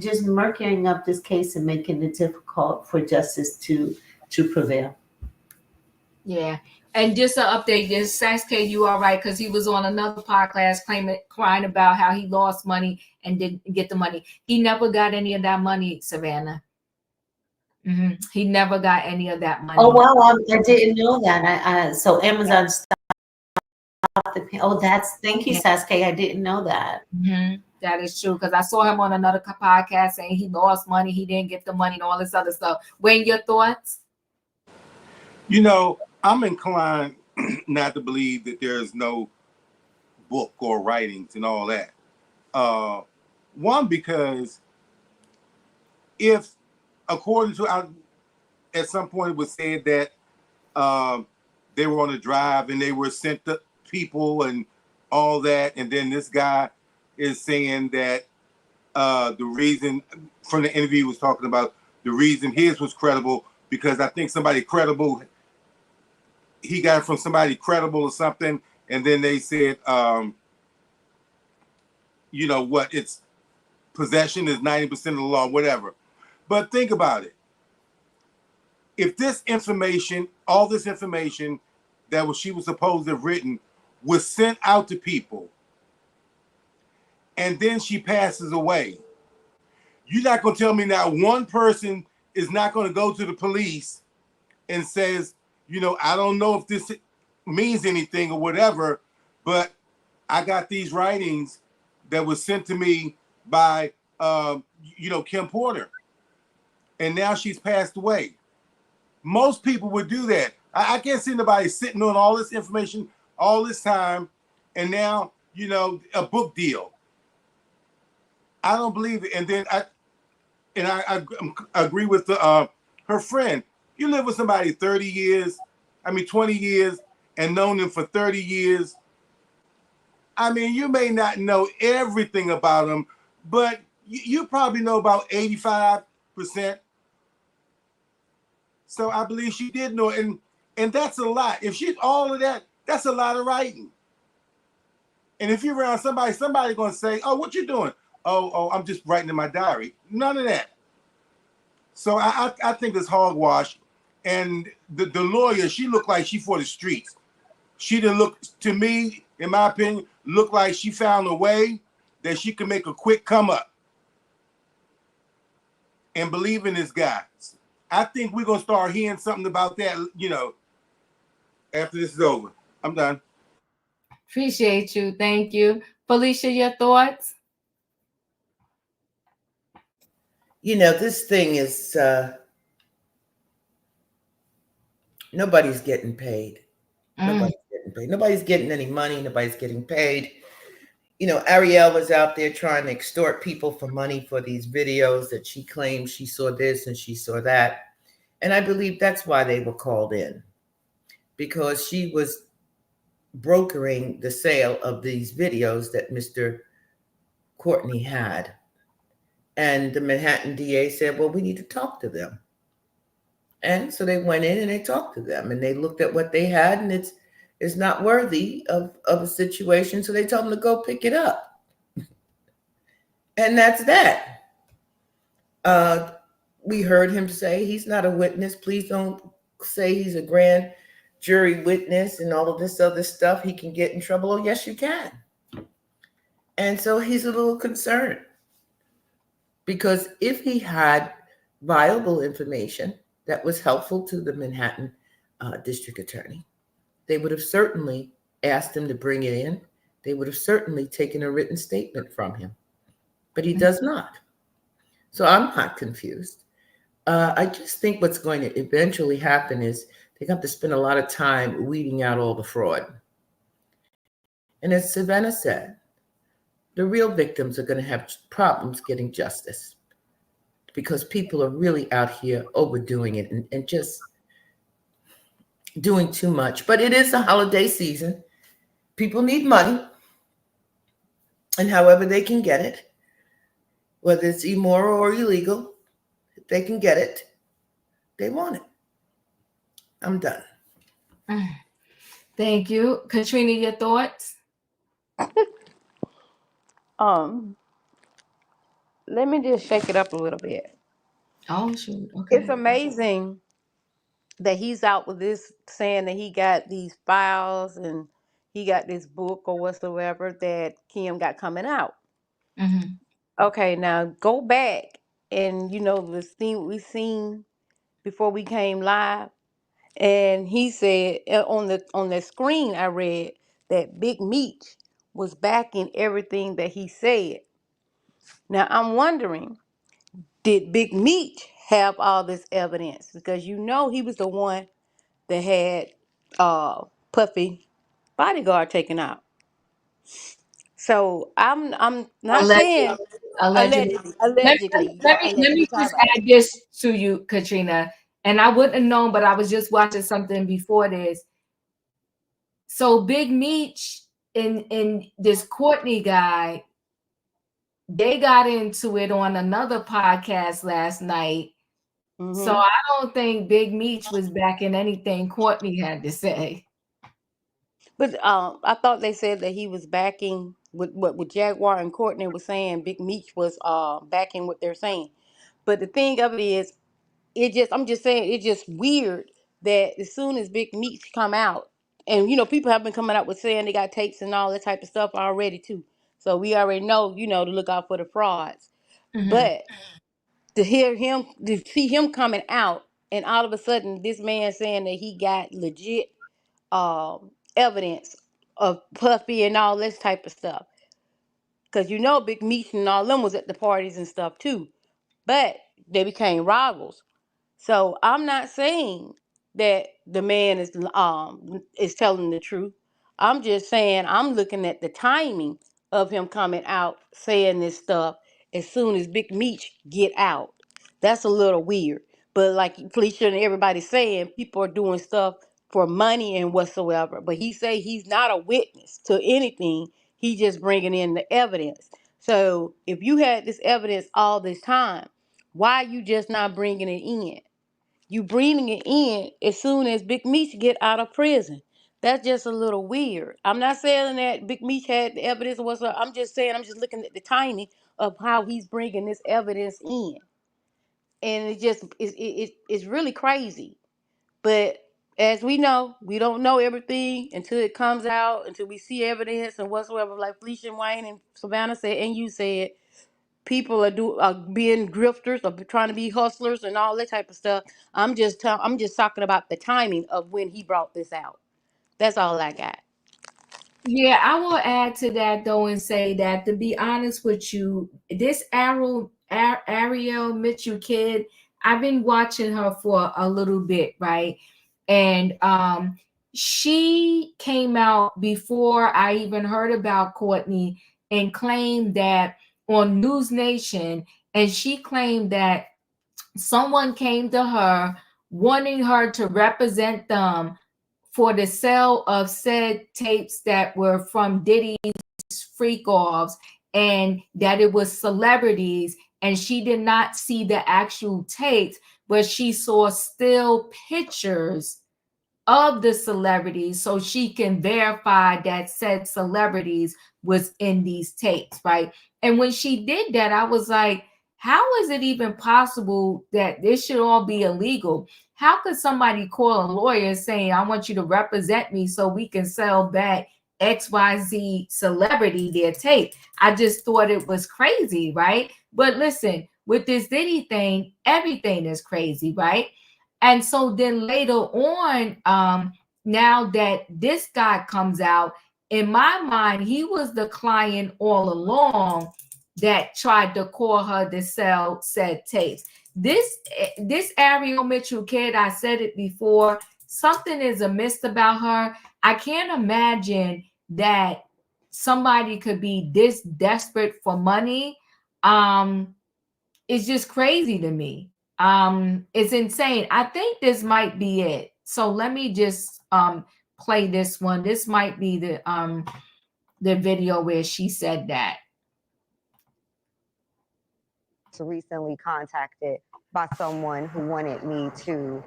B: just murking up this case and making it difficult for justice to prevail.
A: Yeah. And just to update this, Sasuke, you all right? Because he was on another podcast crying about how he lost money and didn't get the money. He never got any of that money, Savannah. He never got any of that money.
B: Oh wow, I didn't know that. So Amazon stopped the pay. Oh, thank you, Sasuke. I didn't know that.
A: That is true, because I saw him on another podcast saying he lost money, he didn't get the money, and all this other stuff. Wayne, your thoughts?
C: I'm inclined not to believe that there's no book or writings and all that. One, because if, according to, at some point it was said that they were on a drive and they were sent to people and all that, and then this guy is saying that the reason, from the interview he was talking about, the reason his was credible because I think somebody credible, he got it from somebody credible or something, and then they said, it's possession is 90% of the law, whatever. But think about it. If this information, all this information that she was supposed to have written was sent out to people, and then she passes away, you're not going to tell me now one person is not going to go to the police and says, I don't know if this means anything or whatever, but I got these writings that was sent to me by, Kim Porter, and now she's passed away. Most people would do that. I can't see nobody sitting on all this information all this time, and now, a book deal. I don't believe it. And then I agree with her friend. You live with somebody 20 years, and known them for 30 years. You may not know everything about them, but you probably know about 85%. So I believe she did know it, and that's a lot. If she all of that, that's a lot of writing. And if you're around somebody gonna say, "Oh, what you doing?" Oh, I'm just writing in my diary. None of that. So I think it's hogwash. And the lawyer, she looked like she for the streets. She didn't look, to me, in my opinion, look like she found a way that she could make a quick come up and believe in this guy. I think we're gonna start hearing something about that, after this is over. I'm done.
A: Appreciate you. Thank you. Felicia, your thoughts?
H: This thing is nobody's getting paid. Nobody's getting paid. Nobody's getting any money. Nobody's getting paid. Ariel was out there trying to extort people for money for these videos that she claimed she saw this and she saw that. And I believe that's why they were called in, because she was brokering the sale of these videos that Mr. Courtney had. And the Manhattan DA said, well, we need to talk to them. And so they went in and they talked to them and they looked at what they had, and it's not worthy of a situation. So they told them to go pick it up. And that's that. We heard him say he's not a witness. Please don't say he's a grand jury witness and all of this other stuff. He can get in trouble. Oh, yes, you can. And so he's a little concerned, because if he had viable information that was helpful to the Manhattan district attorney, they would have certainly asked him to bring it in. They would have certainly taken a written statement from him, but he does not. So I'm not confused. I just think what's going to eventually happen is they have to spend a lot of time weeding out all the fraud. And as Savannah said, the real victims are going to have problems getting justice, because people are really out here overdoing it and just doing too much. But it is the holiday season. People need money, and however they can get it, whether it's immoral or illegal, if they can get it, they want it. I'm done.
A: Thank you. Katrina, your thoughts?
D: Let me just shake it up a little bit.
A: Oh, shoot. Okay.
D: It's amazing that he's out with this, saying that he got these files and he got this book or whatsoever that Kim got coming out.
A: Mm-hmm.
D: Okay, now go back and the thing we seen before we came live, and he said on the screen I read that Big Meech was backing everything that he said. Now I'm wondering, did Big Meech have all this evidence? Because he was the one that had Puffy bodyguard taken out. So I'm not saying
A: Allegedly.
D: allegedly.
A: Let me just add this to you, Katrina. And I wouldn't have known, but I was just watching something before this. So Big Meech and this Courtney guy, they got into it on another podcast last night. Mm-hmm. So I don't think Big Meech was backing anything Courtney had to say.
D: But I thought they said that he was backing with Jaguar and Courtney was saying. Big Meech was backing what they're saying. But the thing of it is, I'm just saying, it's just weird that as soon as Big Meech come out, and people have been coming out with saying they got tapes and all that type of stuff already too. So we already know, to look out for the frauds. Mm-hmm. But to see him coming out, and all of a sudden this man saying that he got legit evidence of Puffy and all this type of stuff. Because Big Meech and all them was at the parties and stuff too. But they became rivals. So I'm not saying that the man is telling the truth. I'm just saying I'm looking at the timing of him coming out saying this stuff as soon as Big Meech get out. That's a little weird. But like Felicia and everybody saying, people are doing stuff for money and whatsoever. But he say he's not a witness to anything. He just bringing in the evidence. So if you had this evidence all this time, why you just not bringing it in? You bringing it in as soon as Big Meech get out of prison. That's just a little weird. I'm not saying that Big Meech had the evidence or whatsoever. I'm just saying I'm just looking at the timing of how he's bringing this evidence in, and it's really crazy. But as we know, we don't know everything until it comes out, until we see evidence and whatsoever. Like Felicia and Wayne and Savannah said, and you said, people are being grifters or trying to be hustlers and all that type of stuff. I'm just talking about the timing of when he brought this out. That's all I got.
A: Yeah, I will add to that though and say that, to be honest with you, this Ariel Mitchell kid, I've been watching her for a little bit, right? And she came out before I even heard about Courtney and claimed that on News Nation, and she claimed that someone came to her wanting her to represent them for the sale of said tapes that were from Diddy's freak offs, and that it was celebrities, and she did not see the actual tapes, but she saw still pictures of the celebrities so she can verify that said celebrities was in these tapes, right? And when she did that, I was like, how is it even possible that this should all be illegal? How could somebody call a lawyer saying, I want you to represent me so we can sell back XYZ celebrity their tape? I just thought it was crazy, right? But listen, with this Diddy thing, everything is crazy, right? And so then later on, now that this guy comes out, in my mind, he was the client all along that tried to call her to sell said tapes. This Ariel Mitchell kid, I said it before, something is amiss about her. I can't imagine that somebody could be this desperate for money. It's just crazy to me. It's insane. I think this might be it. So let me just play this one. This might be the video where she said that.
O: Recently contacted by someone who wanted me to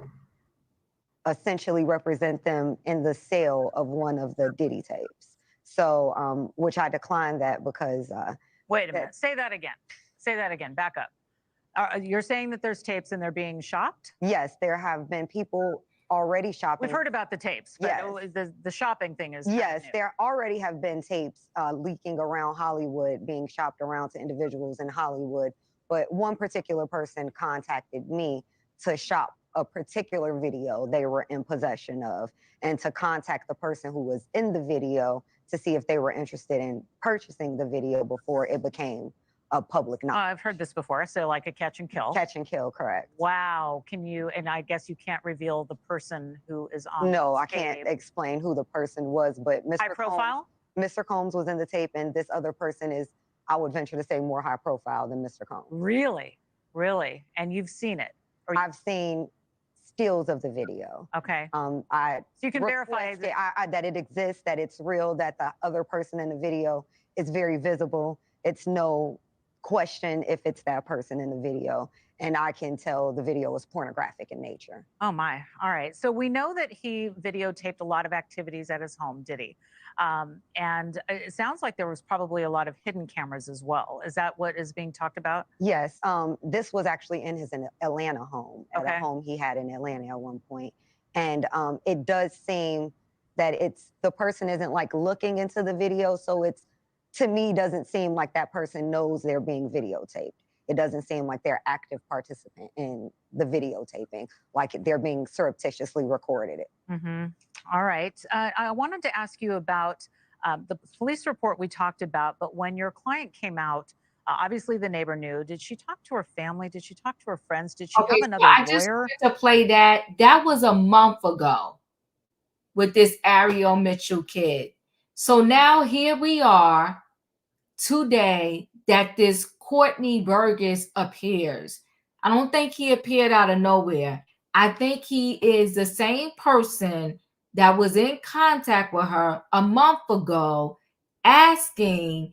O: essentially represent them in the sale of one of the Diddy tapes. So, which I declined that because.
P: Wait a minute. Say that again. Say that again. Back up. You're saying that there's tapes and they're being shopped?
O: Yes, there have been people already shopping.
P: We've heard about the tapes, but yes. The shopping thing is.
O: Yes, there already have been tapes leaking around Hollywood, being shopped around to individuals in Hollywood. But one particular person contacted me to shop a particular video they were in possession of, and to contact the person who was in the video to see if they were interested in purchasing the video before it became a public knowledge.
P: I've heard this before. So like a catch and kill.
O: Catch and kill, correct.
P: Wow. Can you, and I guess you can't reveal the person who is on
O: No,
P: this
O: I can't
P: tape.
O: explain who the person was, but
P: High profile?
O: Mr. Combs was in the tape, and this other person is, I would venture to say, more high profile than Mr. Combs.
P: Really? Really? And you've seen it?
O: Or I've seen stills of the video.
P: Okay.
O: So
P: you can verify
O: that it exists, that it's real, that the other person in the video is very visible. It's no question if it's that person in the video, and I can tell the video is pornographic in nature.
P: Oh my. All right. So we know that he videotaped a lot of activities at his home, did he? And it sounds like there was probably a lot of hidden cameras as well. Is that what is being talked about?
O: Yes. This was actually in his Atlanta home, at a home he had in Atlanta at one point. And it does seem that the person isn't like looking into the video, so it's, to me, doesn't seem like that person knows they're being videotaped. It doesn't seem like they're active participant in the videotaping, like they're being surreptitiously recorded it.
P: Mm-hmm. All right. I wanted to ask you about the police report we talked about, but when your client came out, obviously the neighbor knew. Did she talk to her family? Did she talk to her friends? Did she have another lawyer?
A: I just wanted to play that. That was a month ago with this Ariel Mitchell kid. So now here we are today that this Courtney Burgess appears. I don't think he appeared out of nowhere. I think he is the same person that was in contact with her a month ago, asking,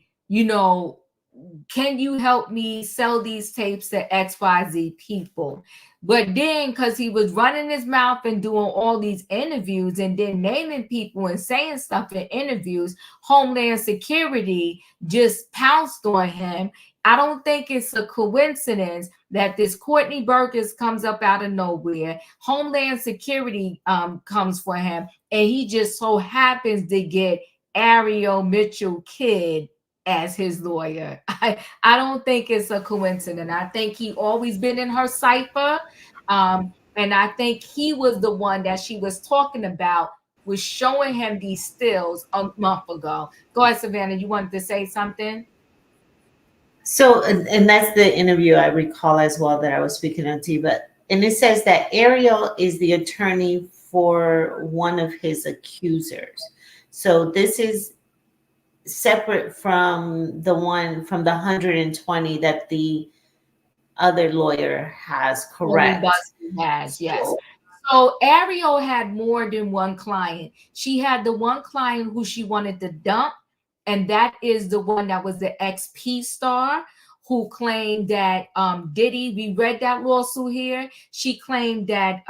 A: can you help me sell these tapes to XYZ people? But then, because he was running his mouth and doing all these interviews and then naming people and saying stuff in interviews, Homeland Security just pounced on him. I don't think it's a coincidence that this Courtney Burgess comes up out of nowhere. Homeland Security comes for him, and he just so happens to get Ariel Mitchell Kidd as his lawyer. I don't think it's a coincidence. I think he always been in her cipher. And I think he was the one that she was talking about, was showing him these stills a month ago. Go ahead, Savannah. You wanted to say something?
B: So, and that's the interview I recall as well that I was speaking on to you. But, and it says that Ariel is the attorney for one of his accusers. So this is separate from the one from the 120 that the other lawyer has, correct?
A: Has, yes. So Ariel had more than one client. She had the one client who she wanted to dump, and that is the one that was the XP star who claimed that Diddy, we read that lawsuit here. She claimed that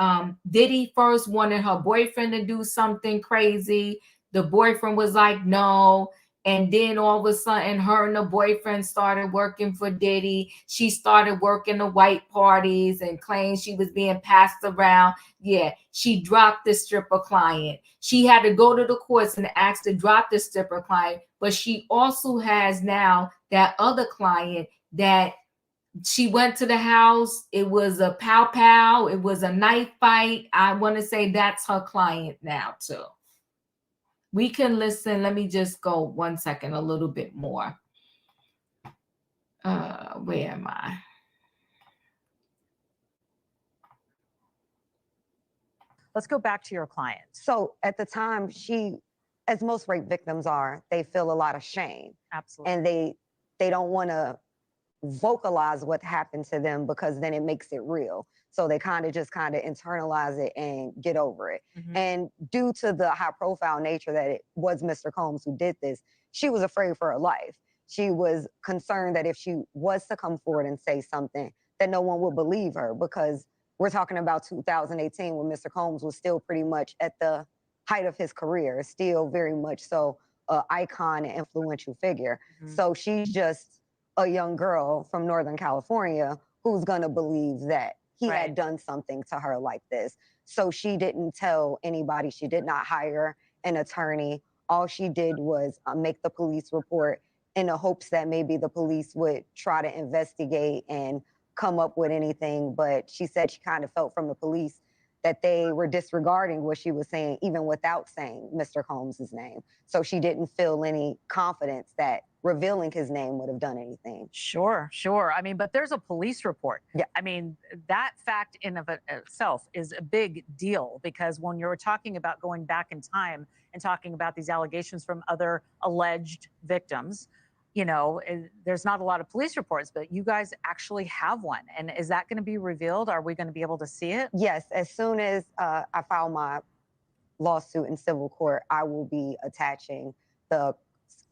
A: Diddy first wanted her boyfriend to do something crazy. The boyfriend was like, no. And then all of a sudden, her and the boyfriend started working for Diddy. She started working the white parties and claimed she was being passed around. Yeah, she dropped the stripper client. She had to go to the courts and ask to drop the stripper client. But she also has now that other client that she went to the house. It was a pow. It was a knife fight. I want to say that's her client now, too. We can listen. Let me just go 1 second, a little bit more. Where am I?
P: Let's go back to your client.
O: So at the time, she, as most rape victims are, they feel a lot of shame.
P: Absolutely.
O: And they don't want to vocalize what happened to them because then it makes it real. So they kind of internalize it and get over it.
P: Mm-hmm.
O: And due to the high profile nature that it was Mr. Combs who did this, she was afraid for her life. She was concerned that if she was to come forward and say something, that no one would believe her, because we're talking about 2018 when Mr. Combs was still pretty much at the height of his career, still very much so an icon and influential figure. Mm-hmm. So she's just a young girl from Northern California who's gonna believe that he had done something to her like this. So she didn't tell anybody. She did not hire an attorney. All she did was make the police report in the hopes that maybe the police would try to investigate and come up with anything. But she said she kind of felt from the police that they were disregarding what she was saying, even without saying Mr. Combs' name. So she didn't feel any confidence that revealing his name would have done anything.
P: Sure. I mean, but there's a police report. Yeah. I mean, that fact in of itself is a big deal, because when you're talking about going back in time and talking about these allegations from other alleged victims, you know, there's not a lot of police reports, but you guys actually have one. And is that going to be revealed? Are we going to be able to see it?
O: Yes. As soon as I file my lawsuit in civil court, I will be attaching the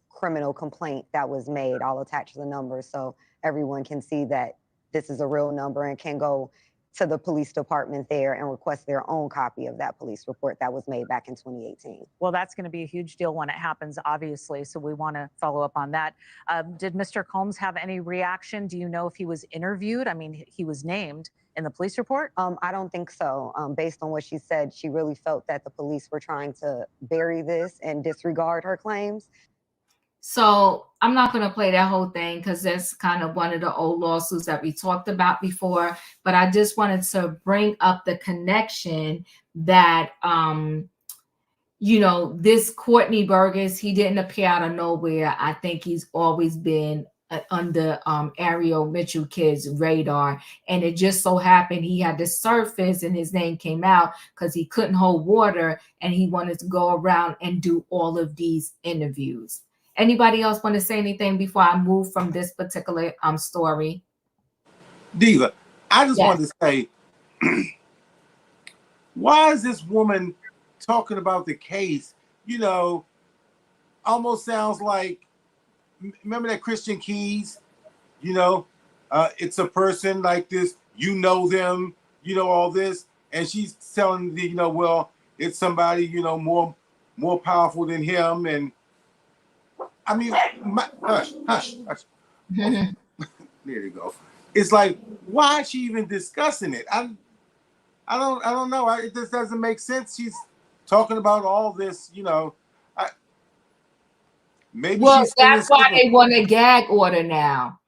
O: criminal complaint that was made. I'll attach the number so everyone can see that this is a real number and can go to the police department there and request their own copy of that police report that was made back in 2018.
P: Well, that's going to be a huge deal when it happens, obviously. So we want to follow up on that. Did Mr. Combs have any reaction? Do you know if he was interviewed? I mean, he was named in the police report?
O: I don't think so. Based on what she said, she really felt that the police were trying to bury this and disregard her claims.
A: So I'm not going to play that whole thing because that's kind of one of the old lawsuits that we talked about before. But I just wanted to bring up the connection that, you know, this Courtney Burgess, he didn't appear out of nowhere. I think he's always been under Ariel Mitchell Kidd's radar. And it just so happened he had to surface and his name came out because he couldn't hold water and he wanted to go around and do all of these interviews. Anybody else want to say anything before I move from this particular story?
C: Diva, I just wanted to say, why is this woman talking about the case? You know, almost sounds like, remember that Christian Keys you know, it's a person like this, you know them, you know, all this. And she's telling the, you know, well, it's somebody, you know, more powerful than him. And I mean, hush. There you go. It's like, why is she even discussing it? I don't know. It just doesn't make sense. She's talking about all this, you know. Maybe
A: well,
C: she's
A: that's why they want a gag order now.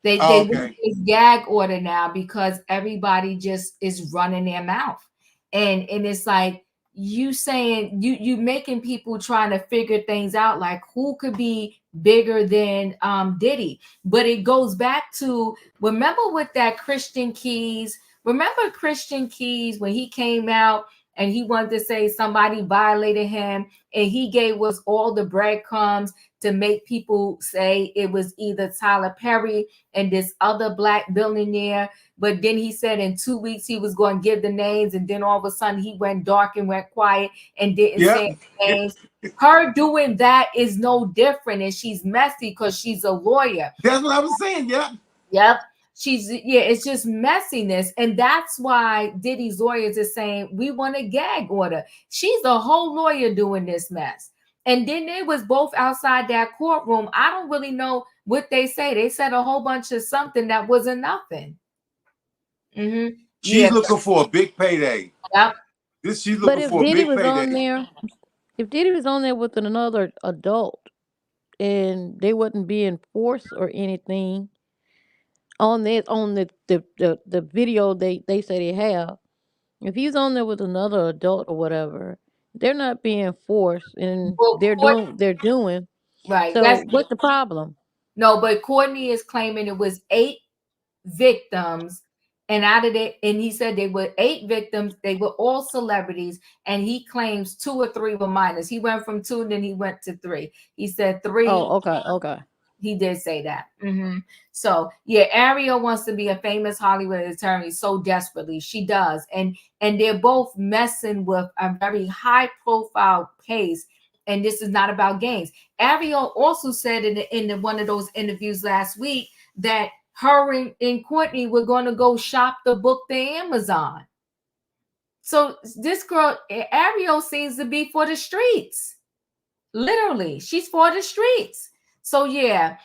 A: They want this gag order now because everybody just is running their mouth, and it's like you saying you making people trying to figure things out, like who could be bigger than Diddy. But it goes back to, remember with that Christian Keys. Remember Christian Keys when he came out and he wanted to say somebody violated him, and he gave us all the breadcrumbs to make people say it was either Tyler Perry and this other black billionaire. But then he said in 2 weeks he was going to give the names, and then all of a sudden he went dark and went quiet and didn't say names. Her doing that is no different, and she's messy because she's a lawyer.
C: That's what I was saying.
A: Yep. It's just messiness. And that's why Diddy's lawyers are saying we want a gag order. She's a whole lawyer doing this mess. And then they was both outside that courtroom. I don't really know what they say. They said a whole bunch of something that wasn't nothing.
C: She's looking for a big payday.
A: Yep.
C: She's looking for a big payday.
D: If Diddy was on there with another adult and they wasn't being forced or anything on the video they say they have, if he's on there with another adult or whatever, they're not being forced and they're doing what they're doing.
A: Right.
D: So what's the problem?
A: No, but Courtney is claiming it was 8 victims, and out of it, and he said they were 8 victims. They were all celebrities, and he claims 2 or 3 were minors. He went from 2, and then he went to 3. He said 3.
D: Oh, okay.
A: He did say that. So yeah, Ariel wants to be a famous Hollywood attorney so desperately. She does, and they're both messing with a very high profile case. And this is not about games. Ariel also said in one of those interviews last week that her and Courtney were going to go shop the book to Amazon. So this girl, Ariel, seems to be for the streets. Literally, she's for the streets. So yeah,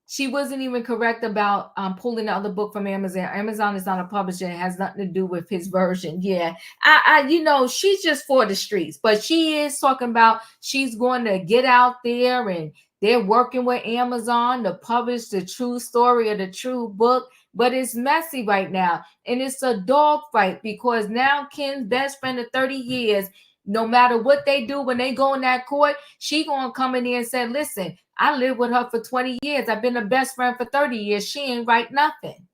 A: she wasn't even correct about pulling the other book from Amazon. Amazon is not a publisher. It has nothing to do with his version. Yeah, she's just for the streets, but she is talking about she's going to get out there and they're working with Amazon to publish the true story of the true book. But it's messy right now, and it's a dog fight because now Kim's best friend of 30 years, no matter what they do when they go in that court, she gonna come in there and say, listen, I lived with her for 20 years. I've been a best friend for 30 years. She ain't write nothing.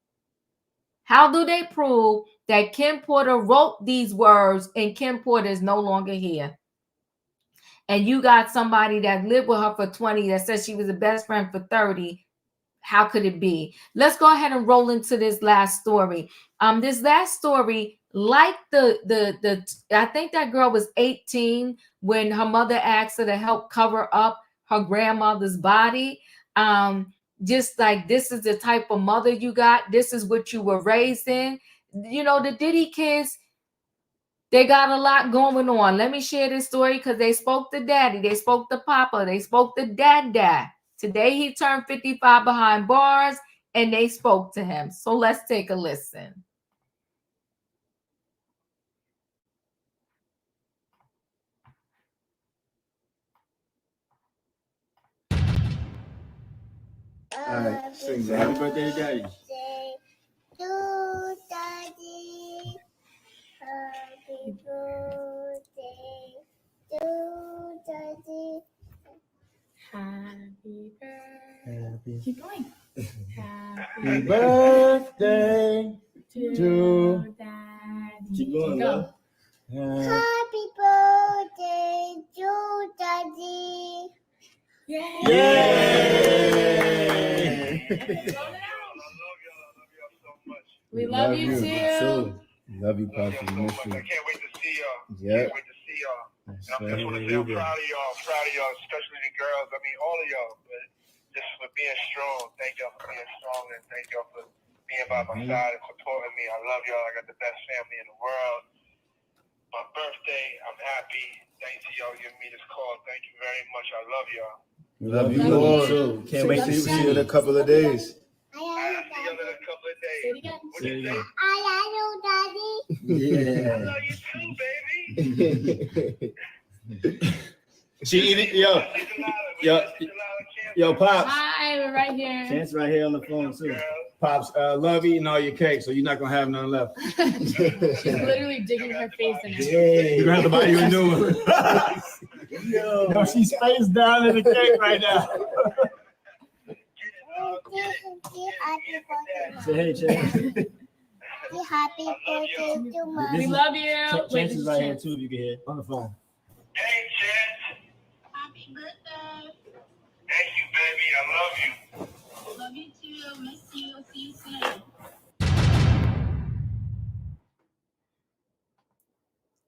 A: How do they prove that Kim Porter wrote these words and Kim Porter is no longer here? And you got somebody that lived with her for 20 that says she was a best friend for 30. How could it be? Let's go ahead and roll into this last story. This last story, like I think that girl was 18 when her mother asked her to help cover up her grandmother's body. Just like, this is the type of mother you got. This is what you were raised in. You know, the Diddy kids, they got a lot going on. Let me share this story because they spoke to daddy. They spoke to papa. They spoke to dad. Today he turned 55 behind bars and they spoke to him. So let's take a listen.
Q: All right, sing happy birthday to daddy.
R: To daddy. Happy birthday to daddy. Happy birthday. Keep going.
Q: Happy birthday to daddy. Keep going, love.
R: Happy birthday to daddy. Yay!
A: We love you too.
Q: Love you, Pastor. I can't wait
S: to see y'all.
Q: Yep.
S: Can't wait to see y'all. I just want to say I'm proud of y'all, especially the girls. I mean, all of y'all. But just for being strong. Thank y'all for being strong, and thank y'all for being by my side and supporting me. I love y'all. I got the best family in the world. My birthday, I'm happy. Thanks to y'all giving me this call. Thank you very much. I love y'all.
Q: We love you more too. Can't wait to see you in a couple of days.
S: I'll see y'all in a couple of days. What you say?
R: I love you, Daddy.
Q: Yeah.
S: I love you too, baby.
Q: She eating, yo, Pops.
M: Hi, we're right here.
Q: Chance right here on the phone too. Pops, love eating all your cake, so you're not gonna have none left.
M: She's literally digging her face in it.
Q: Yeah. You're gonna have to buy you a new one. Yo, she's face down in the cake right now. Say hey, Chance.
R: Happy birthday to Mom.
M: We love you.
Q: Chance is right here too, if you can hear on the phone.
S: Hey, Chance.
R: Happy birthday.
S: Thank you, baby. I love you.
R: Love you too. Miss you. See you soon.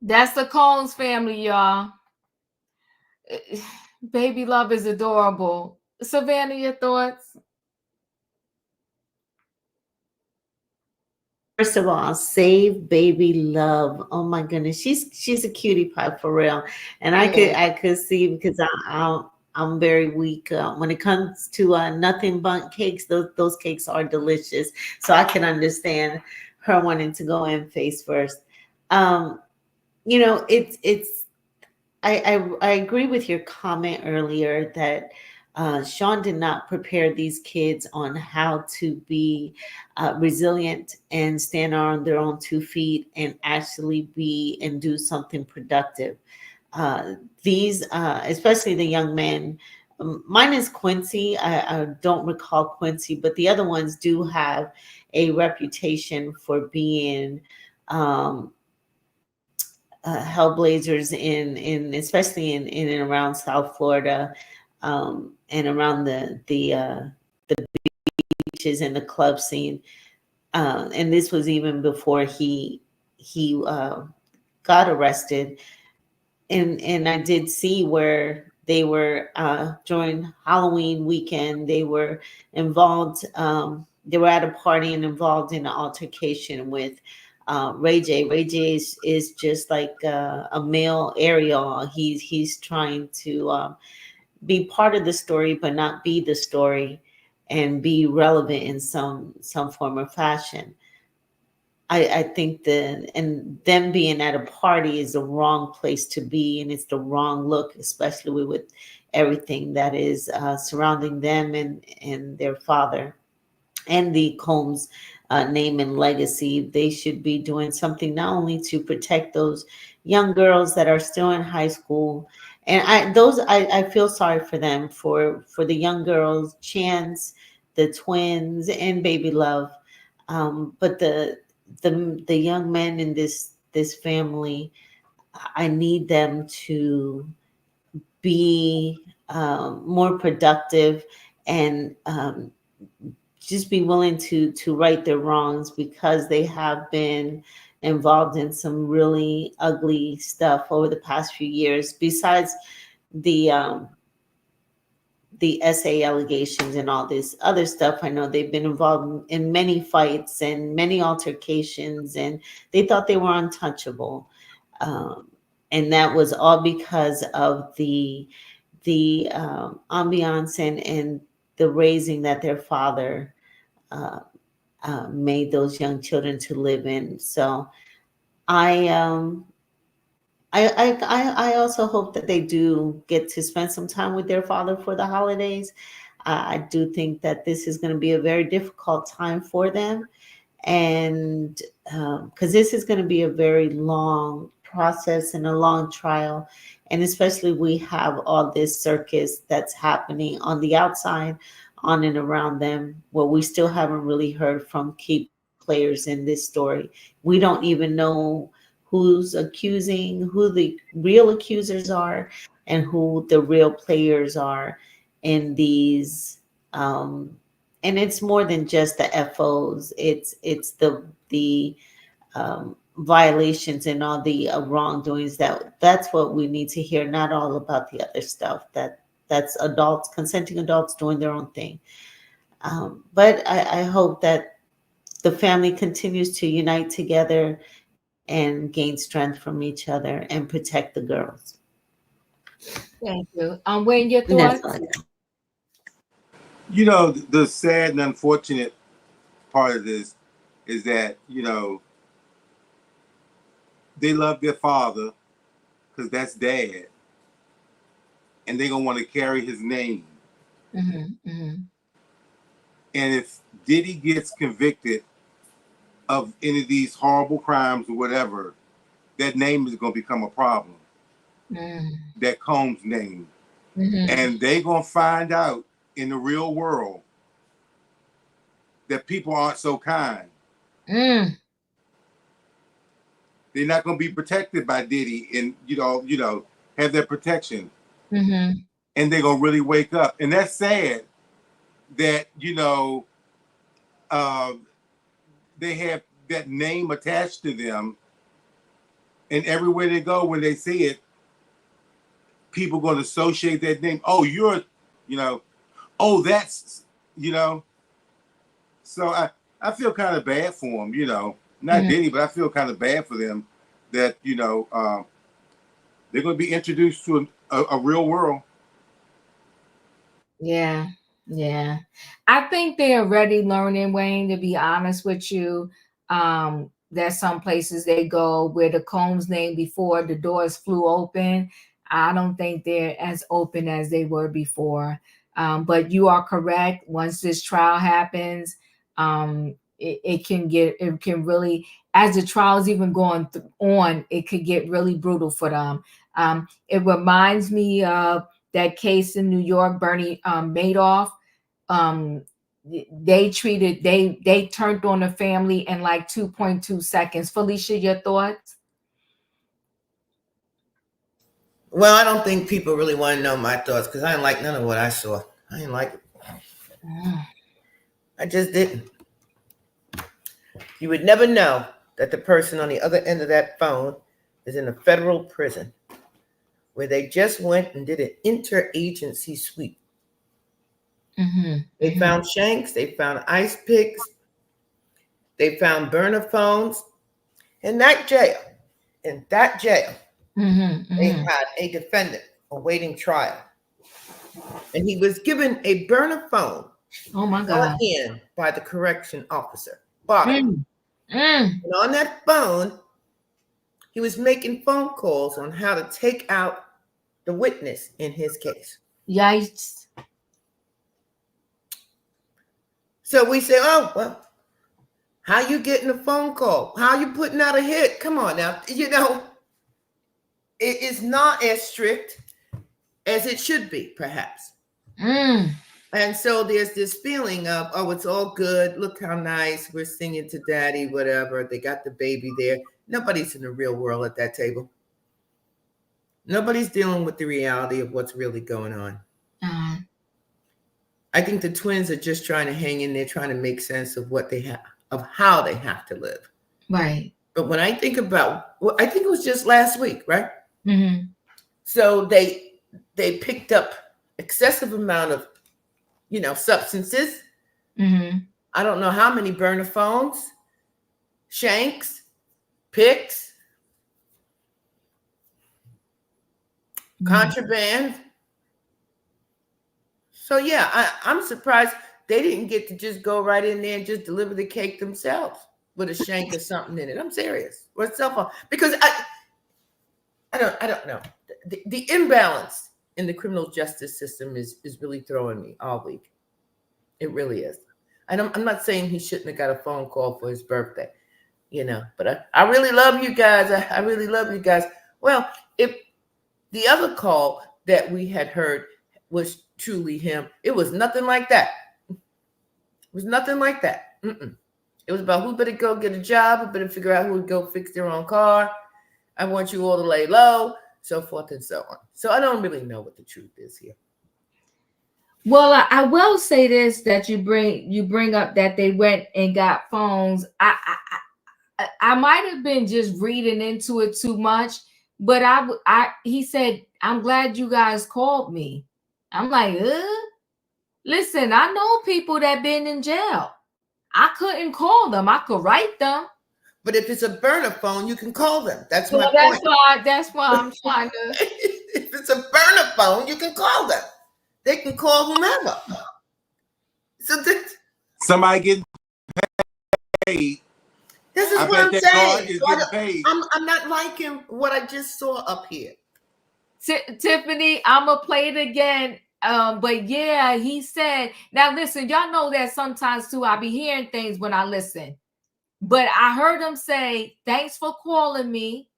A: That's the Combs family, y'all. Baby Love is adorable. Savannah, your thoughts?
B: First of all, save Baby Love. Oh my goodness, she's a cutie pie for real, and I could see, because I'm very weak when it comes to nothing but cakes. Those cakes are delicious, so I can understand her wanting to go in face first. You know, I agree with your comment earlier that Sean did not prepare these kids on how to be resilient and stand on their own 2 feet and actually be and do something productive. These, especially the young men, mine is Quincy. I don't recall Quincy, but the other ones do have a reputation for being hellblazers in especially in and around South Florida, and around the beaches and the club scene. And this was even before he got arrested. And I did see where they were during Halloween weekend. They were involved. They were at a party and involved in an altercation with Ray J. Ray J is just like a male Ariel. He's trying to be part of the story, but not be the story, and be relevant in some form or fashion. I think and them being at a party is the wrong place to be, and it's the wrong look, especially with everything that is surrounding them and their father and the Combs name and legacy. They should be doing something not only to protect those young girls that are still in high school, and I feel sorry for them, for the young girls, Chance, the twins, and Baby Love, but the young men in this family, I need them to be more productive and just be willing to right their wrongs, because they have been involved in some really ugly stuff over the past few years. Besides the SA allegations and all this other stuff, I know they've been involved in many fights and many altercations, and they thought they were untouchable. And that was all because of the ambiance and the raising that their father made those young children to live in. So I also hope that they do get to spend some time with their father for the holidays. I do think that this is going to be a very difficult time for them, and because this is going to be a very long process and a long trial, and especially we have all this circus that's happening on the outside, on and around them, where we still haven't really heard from key players in this story. We don't even know who's accusing, who the real accusers are, and who the real players are in these. And it's more than just the FOs. It's the violations and all the wrongdoings. That's what we need to hear. Not all about the other stuff That's adults, consenting adults doing their own thing. But I hope that the family continues to unite together and gain strength from each other and protect the girls.
A: Thank you. Wayne, your
B: And that's
A: thoughts?
B: all I got.
C: You know, the sad and unfortunate part of this is that, you know, they love their father because that's dad, and they're gonna want to carry his name. And if Diddy gets convicted of any of these horrible crimes or whatever, that name is gonna become a problem. That Combs name. And they gonna find out in the real world that people aren't so kind. They're not gonna be protected by Diddy and you know, have their protection. And they're gonna really wake up. And that's sad that, you know, they have that name attached to them. And everywhere they go, when they see it, people gonna associate that name. Oh, you're, you know, oh, that's, you know. So I feel kind of bad for them, you know. Not Diddy, but I feel kind of bad for them that, you know, they're going to be introduced to a real world.
A: Yeah. Yeah. I think they're already learning, Wayne, to be honest with you. There's some places they go where the Combs name before the doors flew open. I don't think they're as open as they were before. But you are correct. Once this trial happens, it can really, as the trial is even going on, it could get really brutal for them. It reminds me of that case in New York, Bernie Madoff. They turned on the family in like 2.2 seconds. Felicia, your thoughts?
H: Well, I don't think people really want to know my thoughts because I didn't like none of what I saw. I didn't like it. I just didn't. You would never know that the person on the other end of that phone is in a federal prison where they just went and did an interagency sweep. They found shanks, they found ice picks, they found burner phones. In that jail, they had a defendant awaiting trial. And he was given a burner phone.
A: Oh my God.
H: In by the correction officer. And on that phone, he was making phone calls on how to take out the witness in his case.
A: Yikes.
H: So we say, oh, well, how you getting a phone call? How you putting out a hit? Come on now. You know, it is not as strict as it should be, perhaps. And so there's this feeling of, oh, it's all good. Look how nice. We're singing to daddy, whatever. They got the baby there. Nobody's in the real world at that table. Nobody's dealing with the reality of what's really going on. I think the twins are just trying to hang in there, trying to make sense of what they have, of how they have to live.
A: Right.
H: But when I think about, well, I think it was just last week, right? So they picked up excessive amount of, you know, substances. I don't know how many burner phones, shanks, picks, contraband. So yeah, I'm surprised they didn't get to just go right in there and just deliver the cake themselves with a shank or something in it. I'm serious. Or a cell phone. Because I don't know. The imbalance in the criminal justice system is really throwing me all week. It really is. I'm not saying he shouldn't have got a phone call for his birthday, you know, but I really love you guys. I really love you guys. Well, if the other call that we had heard was truly him, it was nothing like that. It was nothing like that. It was about who better go get a job, who better figure out who would go fix their own car. I want you all to lay low, so forth and so on. So I don't really know what the truth is here.
A: Well, I will say this, that you bring up that they went and got phones. I might have been just reading into it too much, but he said, I'm glad you guys called me. I'm like, listen, I know people that been in jail. I couldn't call them. I could write them.
H: But if it's a burner phone, you can call them. That's
A: So
H: my
A: that's
H: point.
A: that's why I'm trying to.
H: If it's a burner phone, you can call them. They can call whomever. So
C: somebody getting paid.
H: This is
C: I
H: what I'm
C: bet that card
H: saying.
C: is getting paid.
H: I'm not liking what I just saw up here.
A: Tiffany, I'm gonna play it again. But yeah, he said. Now listen, y'all know that sometimes too, I be hearing things when I listen. But I heard him say, "Thanks for calling me,"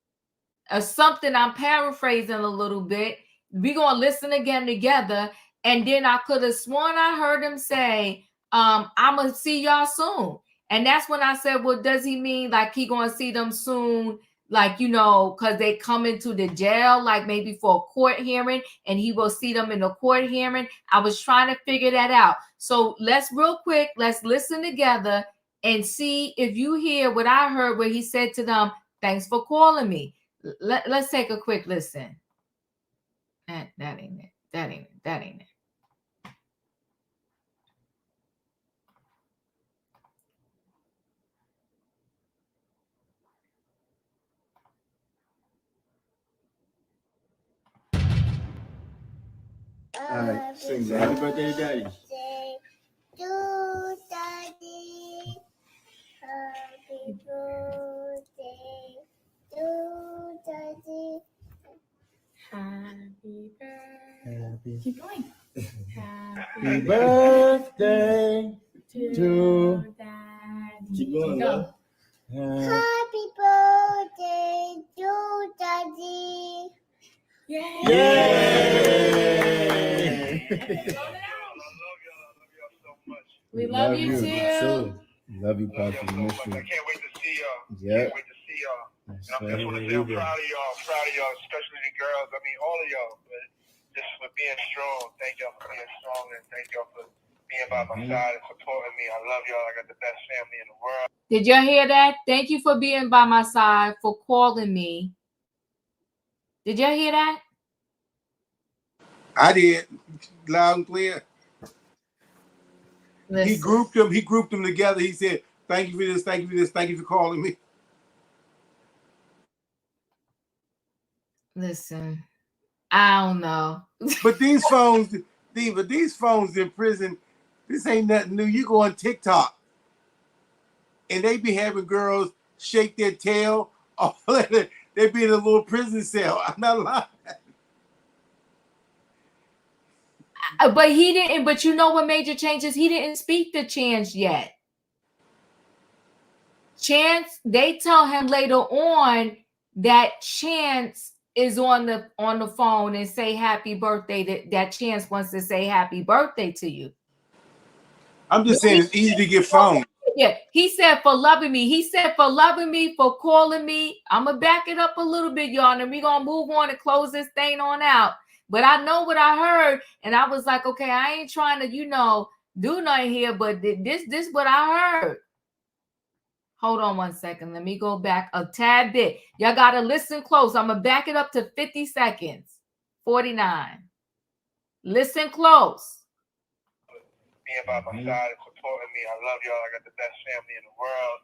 A: or something. I'm paraphrasing a little bit. We're gonna listen again together. And then I could have sworn I heard him say, I'm gonna see y'all soon. And that's when I said, well, does he mean like he gonna see them soon? Like, you know, because they come into the jail, like maybe for a court hearing, and he will see them in the court hearing. I was trying to figure that out. So let's listen together and see if you hear what I heard where he said to them, thanks for calling me. Let's take a quick listen. That ain't it. That ain't it.
Q: All right, sing happy birthday, Daddy.
R: To Daddy, happy birthday to Daddy. Happy birthday. Keep going.
Q: Happy birthday to Daddy. Keep going, love.
R: Happy birthday to Daddy. Yay!
A: We love you too.
Q: Love you, Pastor.
S: I can't wait to see y'all.
Q: Yeah.
S: Can't wait to see y'all. And I just want to say I'm proud of y'all, especially the girls. I mean, all of y'all, but just for being strong. Thank y'all for being strong, and thank y'all for being by my side and supporting me. I love y'all. I got the best family in the world.
A: Did y'all hear that? Thank you for being by my side, for calling me. Did y'all hear that?
C: I did, loud and clear.
A: Listen.
C: He grouped them together. He said, thank you for this, thank you for this, thank you for calling me.
A: Listen, I don't know.
C: But these phones, these phones in prison, this ain't nothing new. You go on TikTok and they be having girls shake their tail. They be in a little prison cell. I'm not lying.
A: But he didn't. But you know what major changes? He didn't speak to Chance yet. Chance, they tell him later on that Chance is on the phone and say happy birthday. That Chance wants to say happy birthday to you.
C: I'm just saying it's easy to get phones.
A: Yeah, he said for loving me. He said for loving me, for calling me. I'm gonna back it up a little bit, y'all, and we're gonna move on and close this thing on out. But I know what I heard, and I was like, okay, I ain't trying to, do nothing here, but this what I heard. Hold on one second. Let me go back a tad bit. Y'all gotta listen close. I'm gonna back it up to 50 seconds. 49. Listen close.
S: Being by my side and supporting me. I love y'all. I got the best family in the world.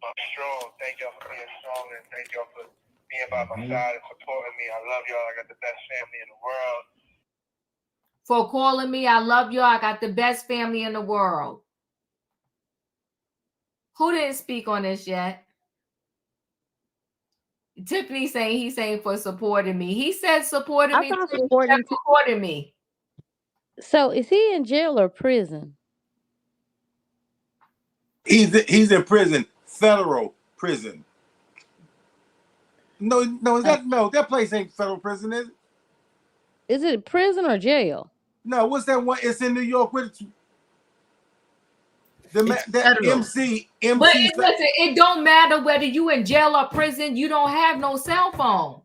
S: I'm strong. Thank y'all for being strong, and thank y'all for being by my side and supporting me. I love y'all. I got the best family in the world.
A: For calling me, I love y'all. I got the best family in the world. Who didn't speak on this yet? Tiffany saying he's saying for supporting me. He said supporting me. Supporting me.
D: So is he in jail or prison?
C: He's in prison, federal prison. No, that place ain't federal prison, is it?
D: Is it prison or jail?
C: No, what's that one? It's in New York with that MC.
A: But listen, it don't matter whether you in jail or prison. You don't have no cell phone.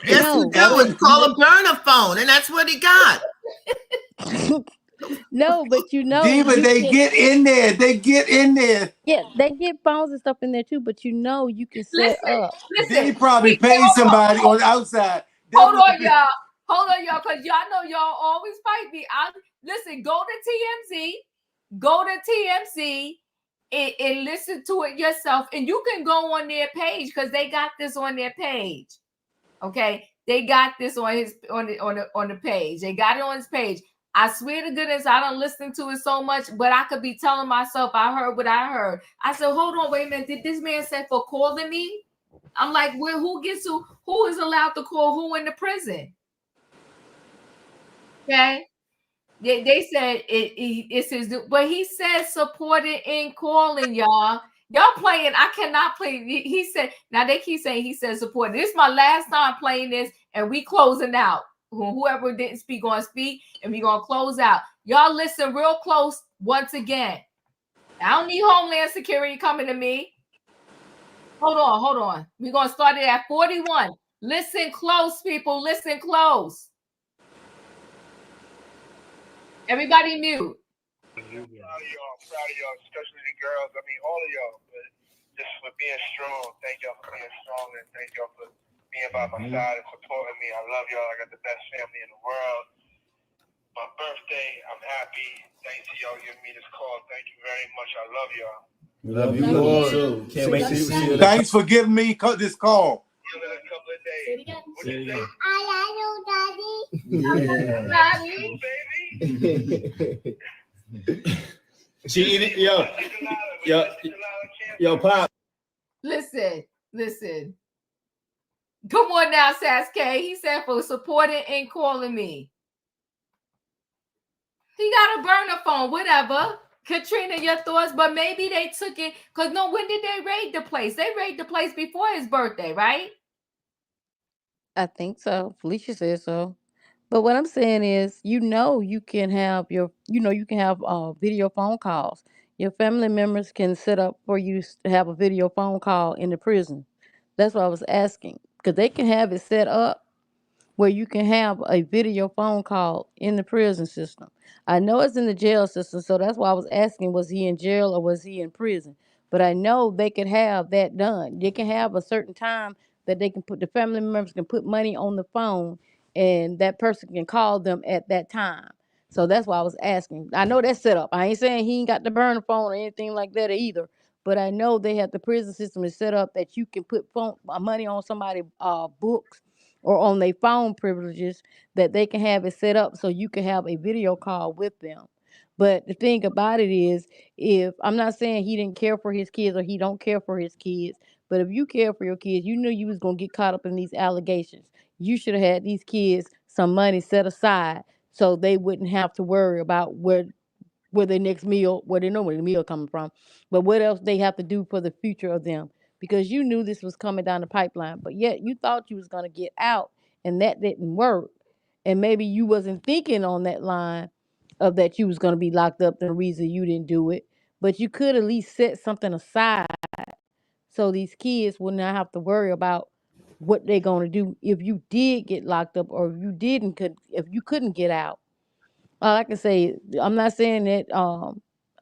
H: Yes, you do. It's called a burner phone, and that's what he got.
D: No, but
C: Diva, they get in there. They get in there.
D: Yeah, they get phones and stuff in there too, but you can set up.
C: They probably paid somebody on the outside.
A: Hold on, y'all. Hold on, y'all, because y'all know y'all always fight me. Listen, go to TMZ and listen to it yourself. And you can go on their page because they got this on their page. Okay, they got this on the page. They got it on his page. I swear to goodness, I don't listen to it so much, but I could be telling myself I heard what I heard. I said, hold on, wait a minute. Did this man say for calling me? I'm like, well, who is allowed to call who in the prison? Okay. They said it's his, but he said supported in calling, y'all. Y'all playing, I cannot play. He said, now they keep saying he said supported. This is my last time playing this, and we closing out. Whoever didn't speak gonna speak, and we gonna close out. Y'all listen real close once again. I don't need Homeland Security coming to me. Hold on. We're gonna start it at 41. Listen close, people. Listen close. Everybody mute.
S: Proud of y'all, especially the girls. I mean, all of y'all, but just for being strong. Thank y'all for being strong, and thank y'all for being by my side and supporting me. I love y'all. I got the best family in the world. My birthday, I'm happy. Thanks to y'all giving me this call. Thank you very much. I love y'all.
Q: We love you, Lord. Can't wait to see you.
C: Thanks for giving me this call.
S: In a couple of days. What you say?
Q: Daddy. She eat it, yo, Pop.
A: Listen. Come on now, Sasuke. He said for supporting and calling me. He got a burner phone, whatever. Katrina, your thoughts? But maybe they took it because when did they raid the place? They raided the place before his birthday, right?
D: I think so. Felicia said so. But what I'm saying is, you can have video phone calls. Your family members can set up for you to have a video phone call in the prison. That's what I was asking, because they can have it set up where you can have a video phone call in the prison system. I know it's in the jail system, so that's why I was asking, was he in jail or was he in prison? But I know they could have that done. They can have a certain time that the family members can put money on the phone, and that person can call them at that time. So that's why I was asking. I know that's set up. I ain't saying he ain't got the burner phone or anything like that either. But I know they have the prison system is set up that you can put money on somebody's books or on their phone privileges, that they can have it set up so you can have a video call with them. But the thing about it is, if I'm not saying he didn't care for his kids or he don't care for his kids, but if you care for your kids, you knew you was gonna get caught up in these allegations. You should have had these kids some money set aside so they wouldn't have to worry about where their next meal, where they know where the meal coming from, but what else they have to do for the future of them. Because you knew this was coming down the pipeline, but yet you thought you was going to get out, and that didn't work. And maybe you wasn't thinking on that line of that you was going to be locked up, the reason you didn't do it. But you could at least set something aside so these kids would not have to worry about what they're going to do if you did get locked up, or if you couldn't get out. All I can say, I'm not saying that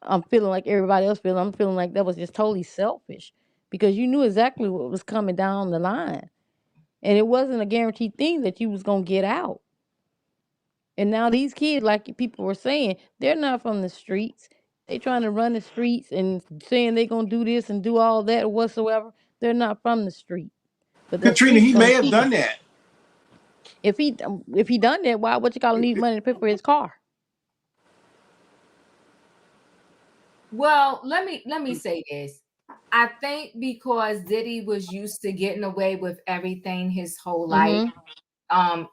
D: I'm feeling like everybody else feeling. I'm feeling like that was just totally selfish, because you knew exactly what was coming down the line, and it wasn't a guaranteed thing that you was gonna get out. And now these kids, like people were saying, they're not from the streets. They trying to run the streets and saying they gonna do this and do all that or whatsoever. They're not from the street, but the
C: Katrina,
D: streets
C: he
D: gonna
C: may have
D: keep
C: done
D: them.
C: that.
D: If he done that, why would you call need money to pay for his car?
A: Well, let me say this. I think because Diddy was used to getting away with everything his whole life,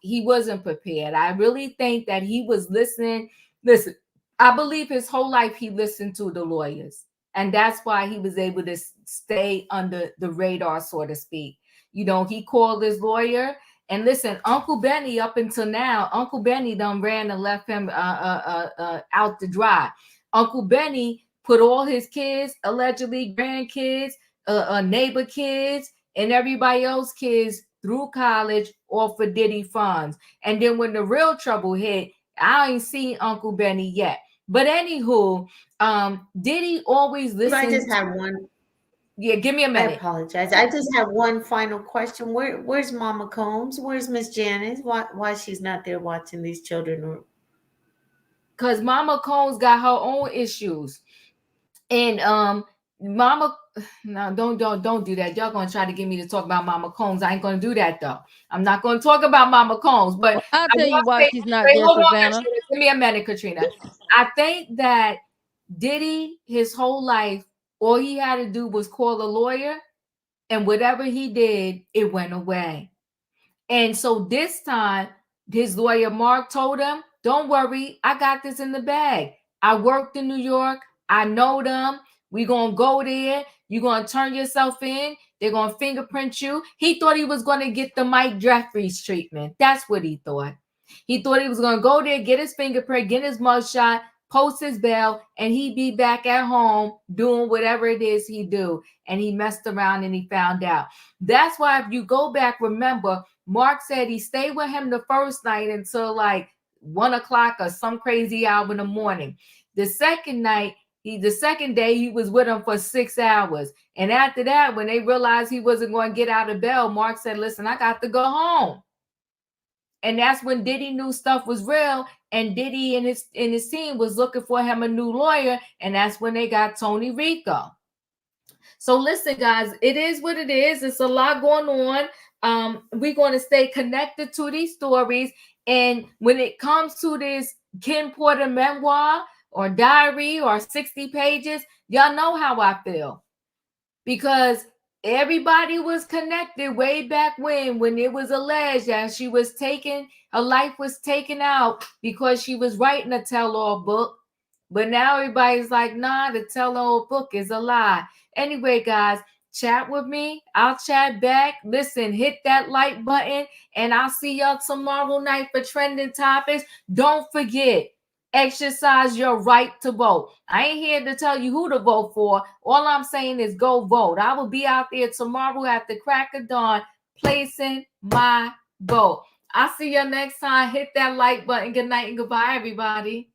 A: he wasn't prepared. I really think that he was listening. Listen, I believe his whole life he listened to the lawyers, and that's why he was able to stay under the radar, so to speak. He called his lawyer, and listen, Uncle Benny, up until now, Uncle Benny done ran and left him out to dry. Uncle Benny put all his kids, allegedly grandkids, neighbor kids, and everybody else kids through college or for Diddy funds. And then when the real trouble hit, I ain't seen Uncle Benny yet. But anywho, Diddy always listened.
B: I just have one.
A: Yeah, give me a
B: I
A: minute.
B: apologize. I just have one final question. Where's Mama Combs? Where's Miss Janice? Why she's not there watching these children?
A: Because Mama Combs got her own issues. And Mama, no, don't do that. Y'all gonna try to get me to talk about Mama Combs. I ain't gonna do that though. I'm not gonna talk about Mama Combs, but
D: Well, I'll tell you why she's not there,
A: hold on,
D: Savannah.
A: Katrina. Give me a minute, Katrina. I think that Diddy, his whole life, all he had to do was call a lawyer, and whatever he did, it went away. And so this time, his lawyer Mark told him, "Don't worry, I got this in the bag. I worked in New York. I know them. We're going to go there. You're going to turn yourself in. They're going to fingerprint you." He thought he was going to get the Mike Jeffries treatment. That's what he thought. He thought he was going to go there, get his fingerprint, get his mugshot, post his bail, and he'd be back at home doing whatever it is he do. And he messed around and he found out. That's why if you go back, remember, Mark said he stayed with him the first night until like 1 o'clock or some crazy hour in the morning. The second day, he was with him for 6 hours. And after that, when they realized he wasn't going to get out of bail, Mark said, "Listen, I got to go home." And that's when Diddy knew stuff was real, and Diddy and his team was looking for him a new lawyer, and that's when they got Tony Rico. So listen, guys, it is what it is. It's a lot going on. We're going to stay connected to these stories. And when it comes to this Ken Porter memoir or diary or 60 pages, y'all know how I feel. Because everybody was connected way back when it was alleged that she was her life was taken out because she was writing a tell-all book. But now everybody's like, nah, the tell-all book is a lie. Anyway, guys, chat with me. I'll chat back. Listen, hit that like button, and I'll see y'all tomorrow night for trending topics. Don't forget, exercise your right to vote. I ain't here to tell you who to vote for. All I'm saying is go vote. I will be out there tomorrow at the crack of dawn placing my vote. I'll see you next time. Hit that like button. Good night and goodbye, everybody.